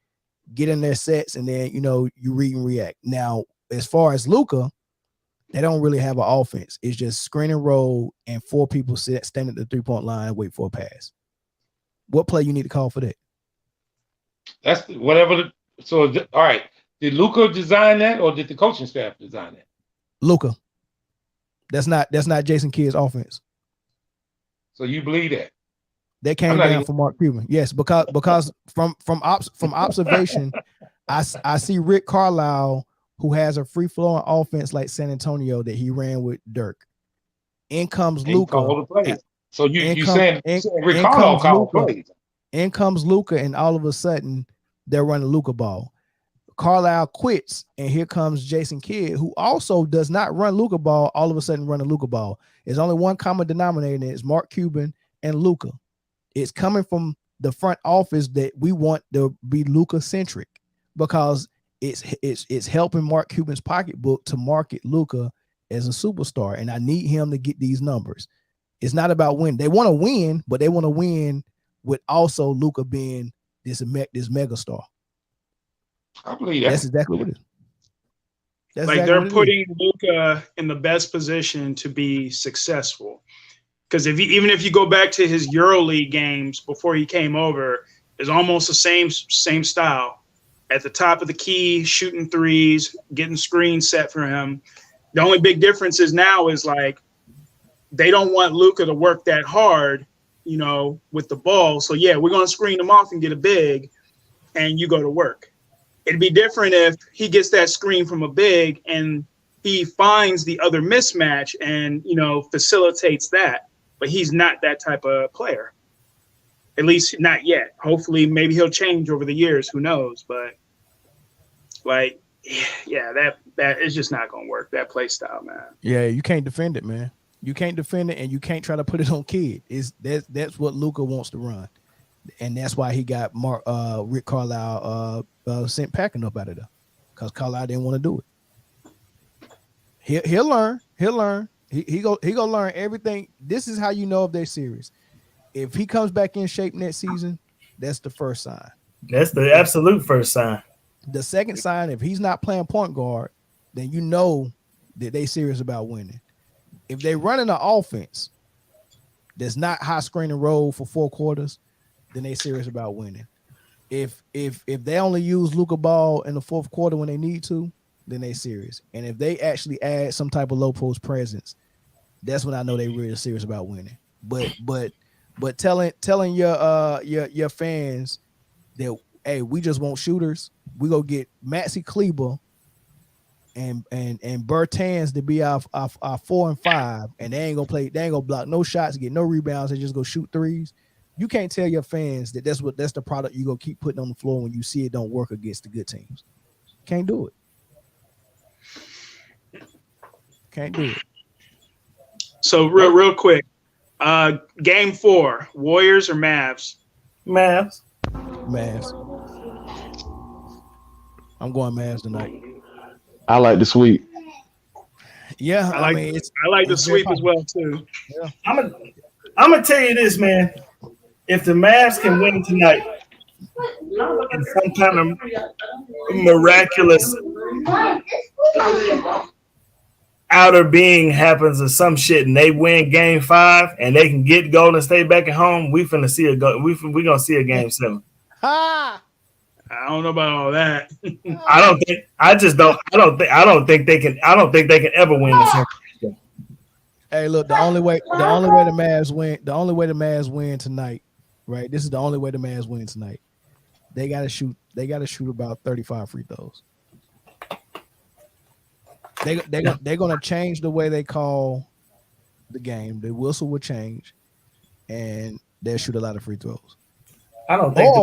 getting their sets, and then, you know, you read and react. Now, as far as Luka, they don't really have an offense. It's just screen and roll, and 4 people stand at the 3-point line and wait for a pass. What play you need to call for that? That's whatever. All right. Did Luka design that, or did the coaching staff design that? Luka. That's not Jason Kidd's offense. So you believe that? They came down from Mark Cuban. Yes, because from observation, I see Rick Carlisle, who has a free-flowing offense like San Antonio that he ran with Dirk. In comes Luka. So you saying Rick Carlisle called plays. In comes Luka, and all of a sudden they're running Luka ball. Carlisle quits, and here comes Jason Kidd, who also does not run Luka ball. All of a sudden running Luka ball. There's only one common denominator, and it's Mark Cuban and Luka. It's coming from the front office that we want to be Luka centric because it's helping Mark Cuban's pocketbook to market Luka as a superstar, and I need him to get these numbers. It's not about win. They want to win, but they want to win with also Luka being this mega star. I believe that. That's exactly what it is. That's like exactly they're putting Luka in the best position to be successful. Because even if you go back to his EuroLeague games before he came over, it's almost the same style. At the top of the key, shooting threes, getting screens set for him. The only big difference is now is like they don't want Luka to work that hard, with the ball. So yeah, we're gonna screen him off and get a big, and you go to work. It'd be different if he gets that screen from a big and he finds the other mismatch and facilitates that. But he's not that type of player. At least not yet. Hopefully, maybe he'll change over the years. Who knows? But that is just not gonna work. That play style, man. Yeah, you can't defend it, man. You can't defend it, and you can't try to put it on kid. That's what Luka wants to run, and that's why he got Rick Carlisle sent packing up out of there because Carlisle didn't want to do it. He'll learn. He gonna learn everything. This is how you know if they're serious. If he comes back in shape next season, that's the first sign. That's the absolute first sign. The second sign, if he's not playing point guard, then you know that they serious about winning. If they running an offense that's not high screen and roll for 4 quarters, then they serious about winning. If they only use Luka Ball in the 4th quarter when they need to, then they serious. And if they actually add some type of low post presence, that's when I know they really serious about winning. But telling your fans that, hey, we just want shooters. We go get Maxi Kleber and Bertans to be our 4 and 5, and they ain't gonna play. They ain't gonna block no shots, get no rebounds, and just go shoot threes. You can't tell your fans that that's the product you gonna keep putting on the floor when you see it don't work against the good teams. Can't do it. Can't do it. So real quick, game 4, Warriors or Mavs? Mavs. I'm going Mavs tonight. I like the sweep. Yeah, I like the sweep as well too. Yeah. I'm gonna tell you this, man. If the Mavs can win tonight, in some kind of miraculous outer being happens or some shit, and they win Game 5, and they can get Golden State back at home, we gonna see a Game 7. Ha! I don't know about all that. I don't think they can ever win the championship. Hey, look, the only way the Mavs win tonight, right? This is the only way the Mavs win tonight. They gotta shoot about 35 free throws. They're gonna change the way they call the game. The whistle will change, and they'll shoot a lot of free throws. I don't think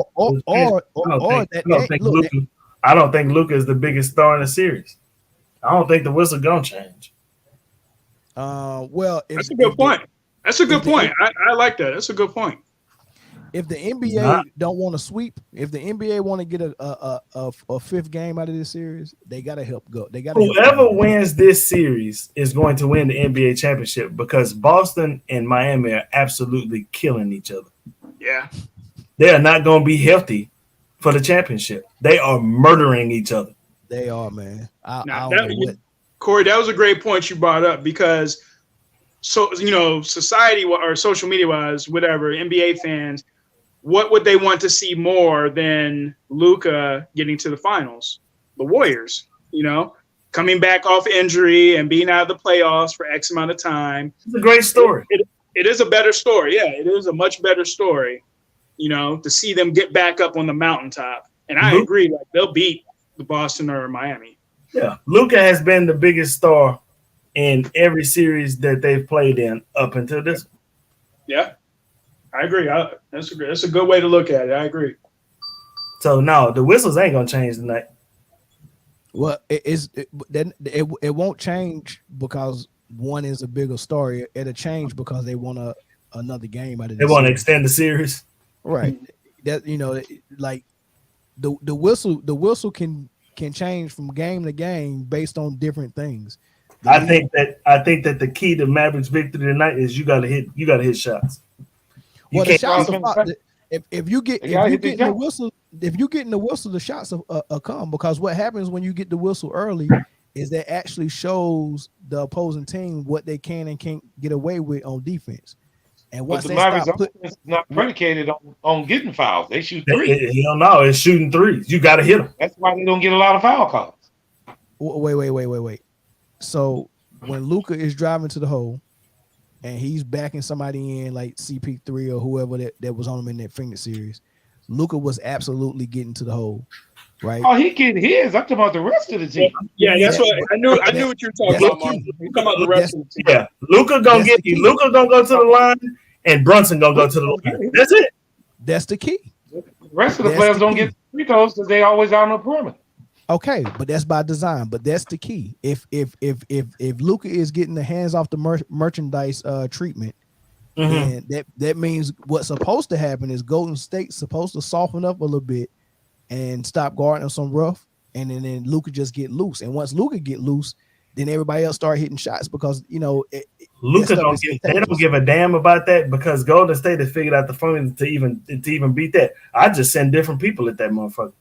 Luka is the biggest star in the series. I don't think the whistle gonna change. Well, that's a good point. That's a good point. I like that. That's a good point. If the NBA don't want to sweep, if the NBA want to get a 5th game out of this series, they gotta help go. Whoever wins this series is going to win the NBA championship because Boston and Miami are absolutely killing each other. Yeah. They are not going to be healthy for the championship. They are murdering each other. They are, man. Corey, that was a great point you brought up because, society or social media wise, whatever, NBA fans, what would they want to see more than Luka getting to the finals? The Warriors, coming back off injury and being out of the playoffs for X amount of time. It's a great story. It is a better story. Yeah, it is a much better story. To see them get back up on the mountaintop. And I agree, like they'll beat the Boston or Miami. Yeah. Luka has been the biggest star in every series that they've played in up until this one. Yeah. I agree. That's a good way to look at it. I agree. So no, the whistles ain't gonna change tonight. Well, it won't change because one is a bigger story. It'll change because they want another game out of this. They want to extend the series. Right. that like the whistle can change from game to game based on different things. I think that the key to Mavericks victory tonight is you gotta hit shots. Well, the shots are if you get the whistle, the shots are come, because what happens when you get the whistle early is that actually shows the opposing team what they can and can't get away with on defense. And once the Mavericks is not predicated on getting fouls. They shoot threes. Hell no, it's shooting threes. You got to hit them. That's why they don't get a lot of foul calls. Wait. So when Luka is driving to the hole and he's backing somebody in like CP3 or whoever that was on him in that Phoenix series, Luka was absolutely getting to the hole, right? Oh, he getting his. I'm talking about the rest of the team. Yeah, that's what I knew. I knew what you were talking about, Mark. You're talking about the rest of the team. Yeah, Luka gonna get you. Luka gonna go to the line, and Brunson gonna go to the line. That's it. That's the key. The rest of the players don't get free throws because they always out on the perimeter. Okay, but that's by design. But that's the key. If Luka is getting the hands off the merchandise treatment, then that means what's supposed to happen is Golden State's supposed to soften up a little bit and stop guarding some rough, and then Luka just get loose. And once Luka get loose, then everybody else start hitting shots because Luka don't give a damn about that because Golden State has figured out the formula to even beat that. I just send different people at that motherfucker.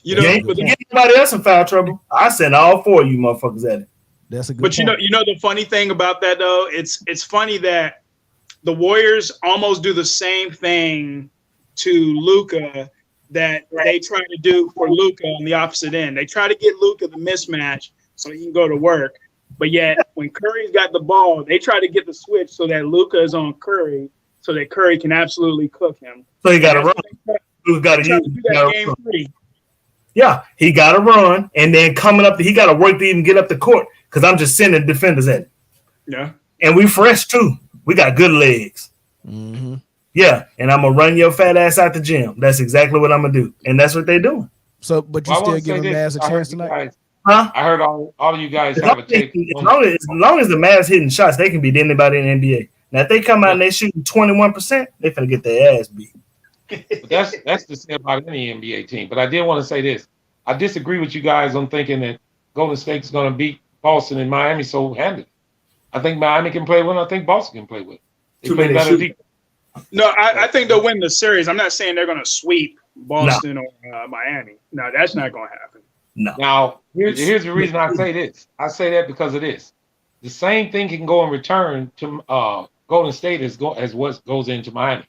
You ain't get anybody else in foul trouble. I send all four of you motherfuckers at it. That's a good. But point. you know the funny thing about that though, it's funny that the Warriors almost do the same thing to Luka that they try to do for Luka on the opposite end. They try to get Luka the mismatch so he can go to work. But yet when Curry's got the ball, they try to get the switch so that Luka is on Curry so that Curry can absolutely cook him. So he got to run. Luka got to use that game 3. Yeah, he got to run, and then coming up, he got to work to even get up the court because I'm just sending defenders at it. Yeah. And we fresh, too. We got good legs. Mm-hmm. Yeah, and I'm going to run your fat ass out the gym. That's exactly what I'm going to do, and that's what they're doing. So, but you still giving Mavs a chance tonight? Huh? I heard all of you guys have a take. As long as the Mavs hitting shots, they can beat anybody in the NBA. Now, if they come out and they shooting 21%, they're going to get their ass beat. But that's the thing about any NBA team. But I did want to say this. I disagree with you guys on thinking that Golden State's going to beat Boston and Miami so handily. I think Miami can play well. I think Boston can play well. They play better defense. No, I think they'll win the series. I'm not saying they're going to sweep Boston or Miami. No, that's not going to happen. No. Now, here's the reason I say this. I say that because of this. The same thing can go in return to Golden State as what goes into Miami.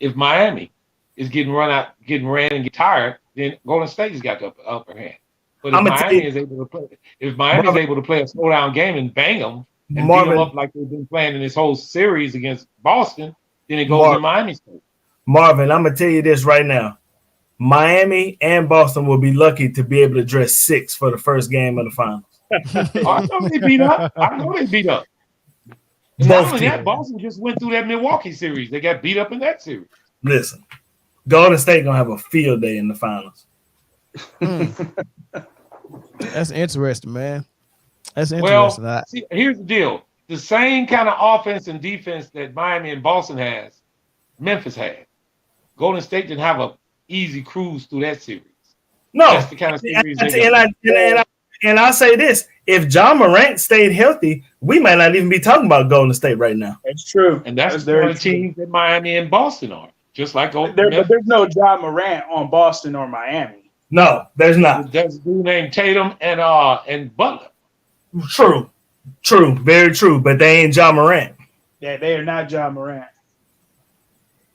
If Miami is getting ran and get tired, then Golden State has got the upper hand. But if Miami is able to play a slow down game and bang them and beat them up like they've been playing in this whole series against Boston, then it goes in Miami's favor. Marvin, I'm gonna tell you this right now. Miami and Boston will be lucky to be able to dress 6 for the first game of the finals. I know they beat up. And not only that, Boston just went through that Milwaukee series. They got beat up in that series. Listen, Golden State gonna have a field day in the finals. That's interesting, man. That's interesting. Well, see, here's the deal. The same kind of offense and defense that Miami and Boston has, Memphis had. Golden State didn't have a easy cruise through that series. No. That's the kind of series and I say this. If John Morant stayed healthy, we might not even be talking about Golden State right now. That's true. And that's the teams that Miami and Boston are. Just like but there's no John Morant on Boston or Miami. No, there's not. There's a dude named Tatum and Butler. True, very true. But they ain't John Morant. Yeah, they are not John Morant.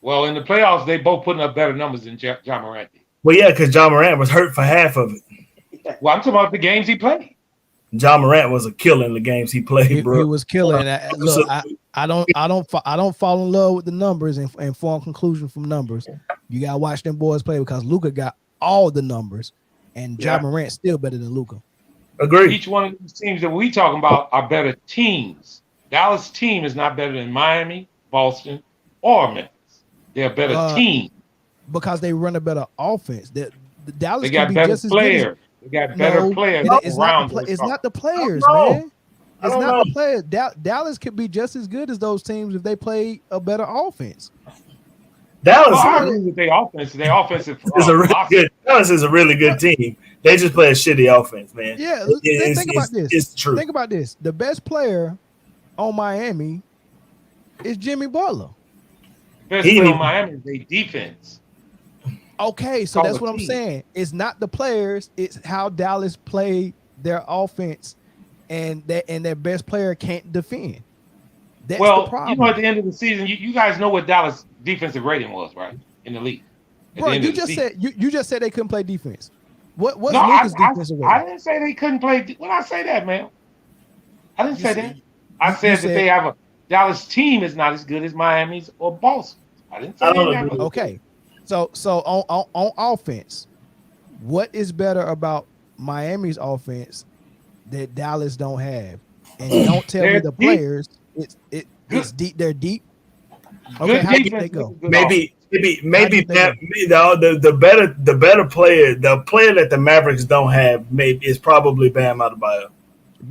Well, in the playoffs, they both putting up better numbers than John Morant did. Well, yeah, because John Morant was hurt for half of it. Well, I'm talking about the games he played. John Morant was a killer in the games he played, bro. He was killing. Look, I don't fall in love with the numbers and form conclusion from numbers. You gotta watch them boys play because Luka got all the numbers, and John Morant still better than Luka. Agreed. Each one of these teams that we talking about are better teams. Dallas team is not better than Miami, Boston, or Memphis. They're a better team because they run a better offense. The Dallas they got better players. They got better players around. It's not the players, man. It's not the players. Dallas could be just as good as those teams if they play a better offense. Dallas I agree with their offense. Their offensive is a really good. Dallas is a really good team. They just play a shitty offense, man. Yeah, think about this. It's true. Think about this. The best player on Miami is Jimmy Butler. Best player on Miami is their defense. Okay, so that's what I'm saying. It's not the players; it's how Dallas played their offense, and their best player can't defend. That's the problem. At the end of the season, you guys know what Dallas' defensive rating was, right, in the league. Bro, you just said they couldn't play defense. What's no, Luka's defensive rating? I didn't say they couldn't play. When I say that, man, I didn't say that. I said that they have a Dallas team is not as good as Miami's or Boston. I didn't say that. Okay, so on offense, what is better about Miami's offense that Dallas don't have? And don't tell me the players. It's deep. They're deep. Okay, how deep they go? Maybe the better player, the player that the Mavericks don't have, is probably Bam Adebayo.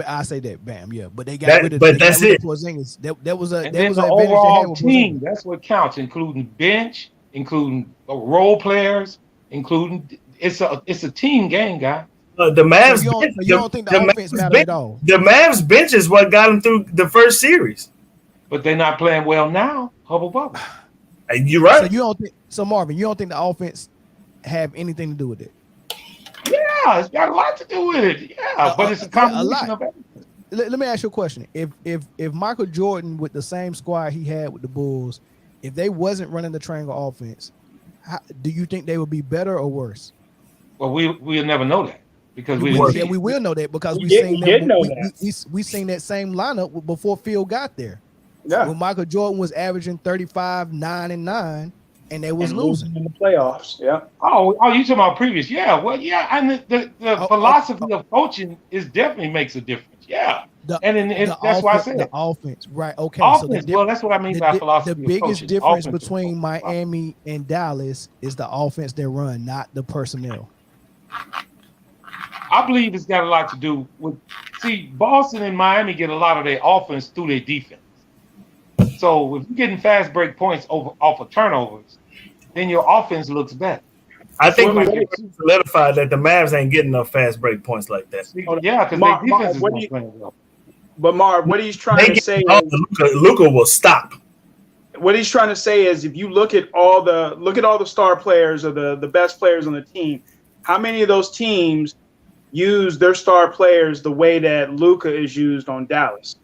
I say that Bam, yeah, but they got rid of. But that's it. That was an overall team. That's what counts, including bench, including role players, including it's a team game, guy. The Mavs. So you don't think the offense matters at all? The Mavs bench is what got them through the first series. But they're not playing well now. Hubble bubble. You're right. So you don't think? So Marvin, you don't think the offense have anything to do with it? Yeah, it's got a lot to do with it. Yeah, but it's a combination of everything. Let me ask you a question. If Michael Jordan with the same squad he had with the Bulls, if they wasn't running the triangle offense, do you think they would be better or worse? Well, we'll never know that because we will know that because we seen that same lineup before Phil got there. Yeah, when Michael Jordan was averaging 35, 9, and 9, and they was losing in the playoffs. Yeah. Oh, you talking about previous? Yeah. Well, yeah. And the philosophy of coaching definitely makes a difference. Yeah. That's why I said the offense, right? Okay. Offense, well, that's what I mean by philosophy. The biggest difference between Miami and Dallas is the offense they run, not the personnel. I believe it's got a lot to do with. See, Boston and Miami get a lot of their offense through their defense. So if you're getting fast break points off of turnovers, then your offense looks better. I think we solidified that the Mavs ain't getting no fast break points like that. Yeah, because their defense is not playing well. But Marv, what he's trying to say is Luka will stop. What he's trying to say is if you look at all the star players or the best players on the team, how many of those teams use their star players the way that Luka is used on Dallas?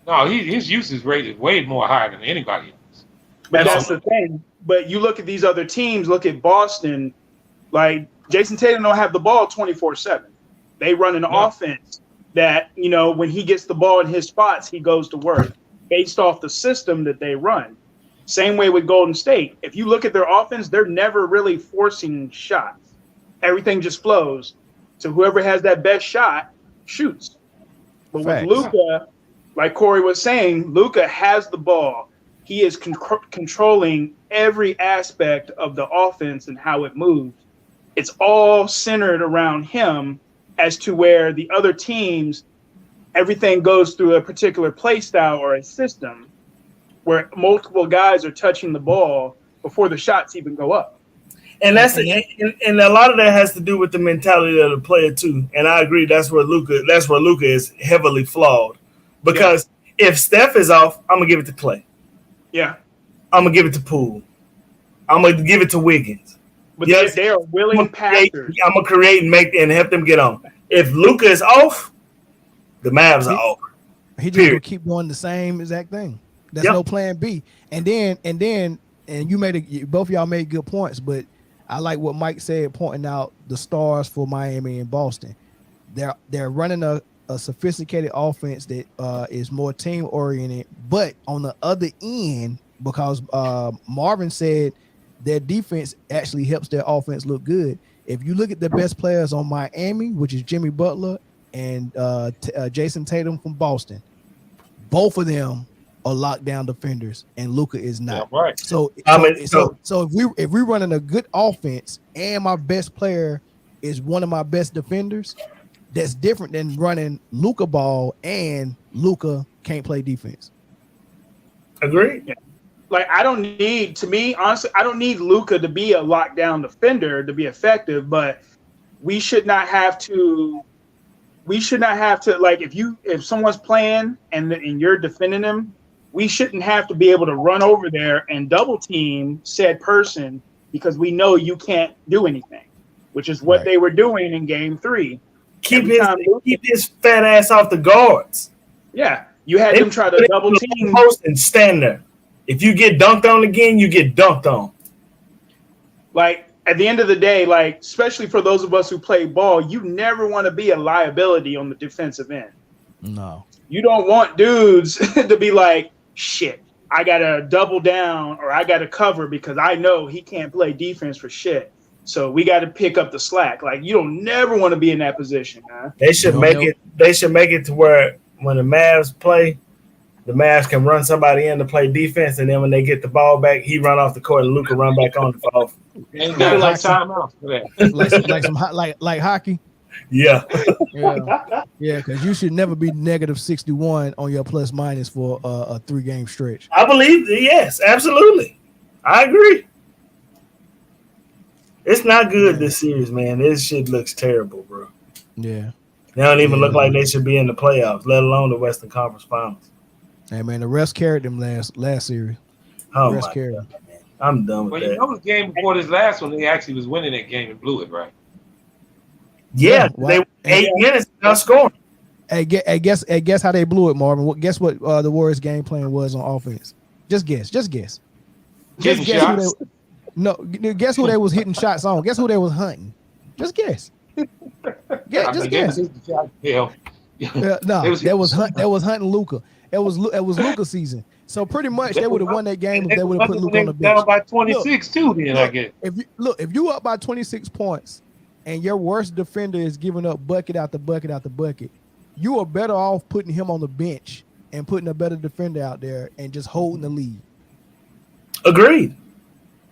No, his usage rate is way more higher than anybody else. But that's the thing. But you look at these other teams, look at Boston, like Jason Tatum don't have the ball 24/7. They run an offense that, when he gets the ball in his spots, he goes to work based off the system that they run. Same way with Golden State. If you look at their offense, they're never really forcing shots. Everything just flows. So whoever has that best shot shoots. But with Luka, like Corey was saying, Luka has the ball. He is controlling every aspect of the offense and how it moves. It's all centered around him as to where the other teams, everything goes through a particular play style or a system where multiple guys are touching the ball before the shots even go up. And and a lot of that has to do with the mentality of the player too. And I agree that's where Luka is heavily flawed. Because if Steph is off, I'm gonna give it to Clay. Yeah. I'm gonna give it to Poole. I'm gonna give it to Wiggins. But they are willing passers. I'm gonna create and help them get on. If Luka is off, the Mavs are off. He just gonna keep doing the same exact thing. There's no plan B. And you both of y'all made good points, but I like what Mike said, pointing out the stars for Miami and Boston. They're running a sophisticated offense that is more team oriented, but on the other end, because Marvin said their defense actually helps their offense look good. If you look at the best players on Miami, which is Jimmy Butler and Jason Tatum from Boston, both of them are lockdown defenders, and Luka is not. Yeah, right. So if we're running a good offense and my best player is one of my best defenders, that's different than running Luka ball and Luka can't play defense. Agreed. Yeah. like I don't need, to me, honestly, I don't need Luka to be a lockdown defender to be effective, but we should not have to like if someone's playing and you're defending them, we shouldn't have to be able to run over there and double team said person because we know you can't do anything, which is what they were doing in game 3. Keep his fat ass off the guards. Yeah, you had them try to double team post and stand there. If you get dunked on again, you get dunked on. Like at the end of the day, like especially for those of us who play ball, you never want to be a liability on the defensive end. No, you don't want dudes to be like, shit, I gotta double down or I gotta cover because I know he can't play defense for shit. So we got to pick up the slack. Like you don't never want to be in that position, man. They should make it. They should make it to where when the Mavs play, the Mavs can run somebody in to play defense, and then when they get the ball back, he run off the court and Luka run back on the ball. Ain't got like timeout for that. like hockey. Yeah, yeah, because you should never be -61 on your plus minus for a 3-game stretch. I believe. Yes, absolutely. I agree. It's not good this series, man. This shit looks terrible, bro. Yeah. They don't even look like they should be in the playoffs, let alone the Western Conference Finals. Hey, man, the refs carried them last series. Oh, my God, man. I'm done with that. Well, you know the game before this last one, they actually was winning that game and blew it, right? Yeah, they were 8 minutes not scoring. Hey, guess how they blew it, Marvin. Guess what the Warriors' game plan was on offense? Just guess. Guess who they was hitting shots on. Guess who they was hunting. Just guess. Just guess. No, that was hunting Luka. It was Luka season. So pretty much they would have won that game if they would have put Luka on the bench. Down by 26 too. Then I guess. If you up by 26 points and your worst defender is giving up bucket after bucket after bucket, you are better off putting him on the bench and putting a better defender out there and just holding the lead. Agreed.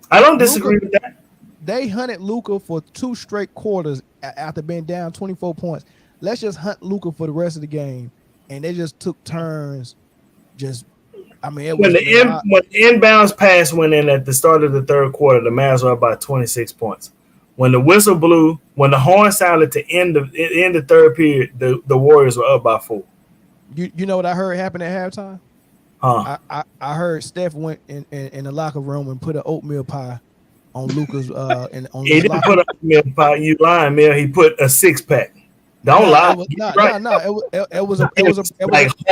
I don't disagree with that. They hunted Luka for 2 straight quarters after being down 24 points. Let's just hunt Luka for the rest of the game, and they just took turns. When the inbounds pass went in at the start of the third quarter, the Mavs were up by 26 points. When the whistle blew, when the horn sounded to end the third period, the Warriors were up by 4. You know what I heard happen at halftime? Huh. I heard Steph went in the locker room and put an oatmeal pie on Luka's he didn't put an oatmeal pie. You lying, man. He put a 6-pack. Don't lie. It was like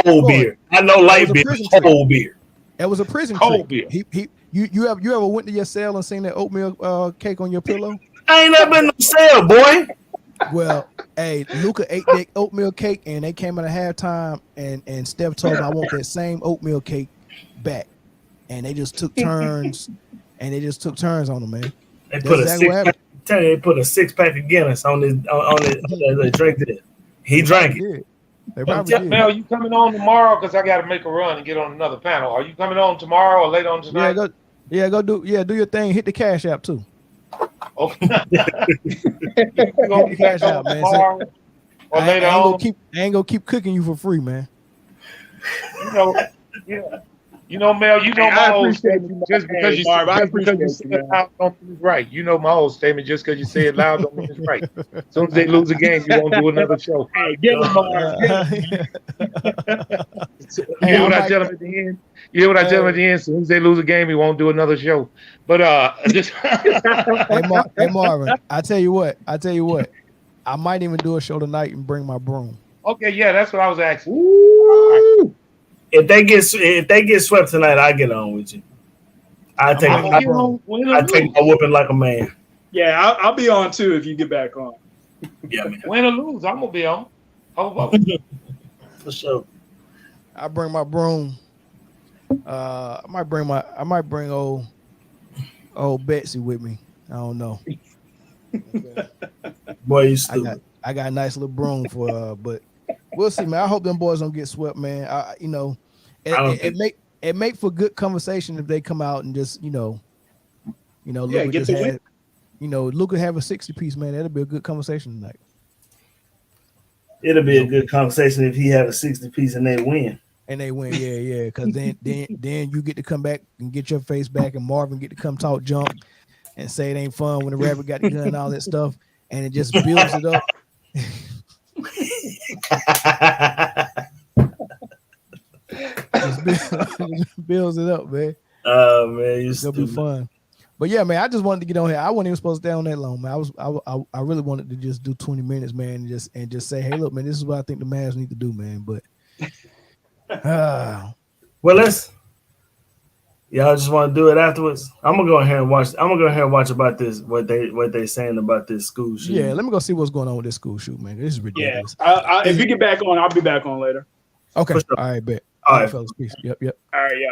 whole beer. I know light beer, whole beer. It was a prison whole trick. beer. You ever went to your cell and seen that oatmeal cake on your pillow? I ain't never been to cell, boy. Well, hey, Luka ate that oatmeal cake, and they came at a halftime, and Steph told him, I want that same oatmeal cake back. And they just took turns, on him, man. They put a 6-pack of Guinness on his they drank it. He drank it. They probably did. Mel, you coming on tomorrow? Because I got to make a run and get on another panel. Are you coming on tomorrow or later on tonight? Do your thing. Hit the Cash App too. Okay. Hit the Cash App, man. Or later on. I ain't gonna keep cooking you for free, man. Mel, you know my old statement. Just because you say it loud don't mean it's right. You know my old statement. Just because you say it loud don't mean it's right. As soon as they lose a game, you won't do another show. Hey, get them, Marv. You hear what I tell them at the end? You hear what I tell them at the end? As soon as they lose a game, he won't do another show. But just hey Marvin, I tell you what. I might even do a show tonight and bring my broom. Okay, yeah, that's what I was asking. Right. If they get swept tonight, I get on with you. I take my whooping like a man. Yeah, I'll be on too if you get back on. Yeah, man. Win or lose, I'm gonna be on. For sure. I bring my broom. I might bring old Betsy with me. I don't know. Boy, you stupid. I got a nice little broom for but we'll see, man. I hope them boys don't get swept, man. It make for good conversation if they come out and just Luka just had, Luka have a 60-piece, man. That'll be a good conversation tonight. It'll be a good conversation if he have a 60-piece and they win. And they win, yeah. Because then you get to come back and get your face back, and Marvin get to come talk junk and say it ain't fun when the rapper got the gun and all that stuff, and it just builds it up. just builds it up, man. Oh man, it'll be fun. But yeah, man, I just wanted to get on here. I wasn't even supposed to stay on that long, man. I really wanted to just do 20 minutes, man, and just say, hey, look, man, this is what I think the Mavs need to do, man. But well, y'all just want to do it afterwards. I'm gonna go ahead and watch. I'm gonna go ahead and watch about this. What they saying about this school shoot. Yeah, let me go see what's going on with this school shoot, man. This is ridiculous. Yeah, if you get back on, I'll be back on later. Okay. Sure. All right, bet. All right, fellas. Peace. Yep. All right, yeah.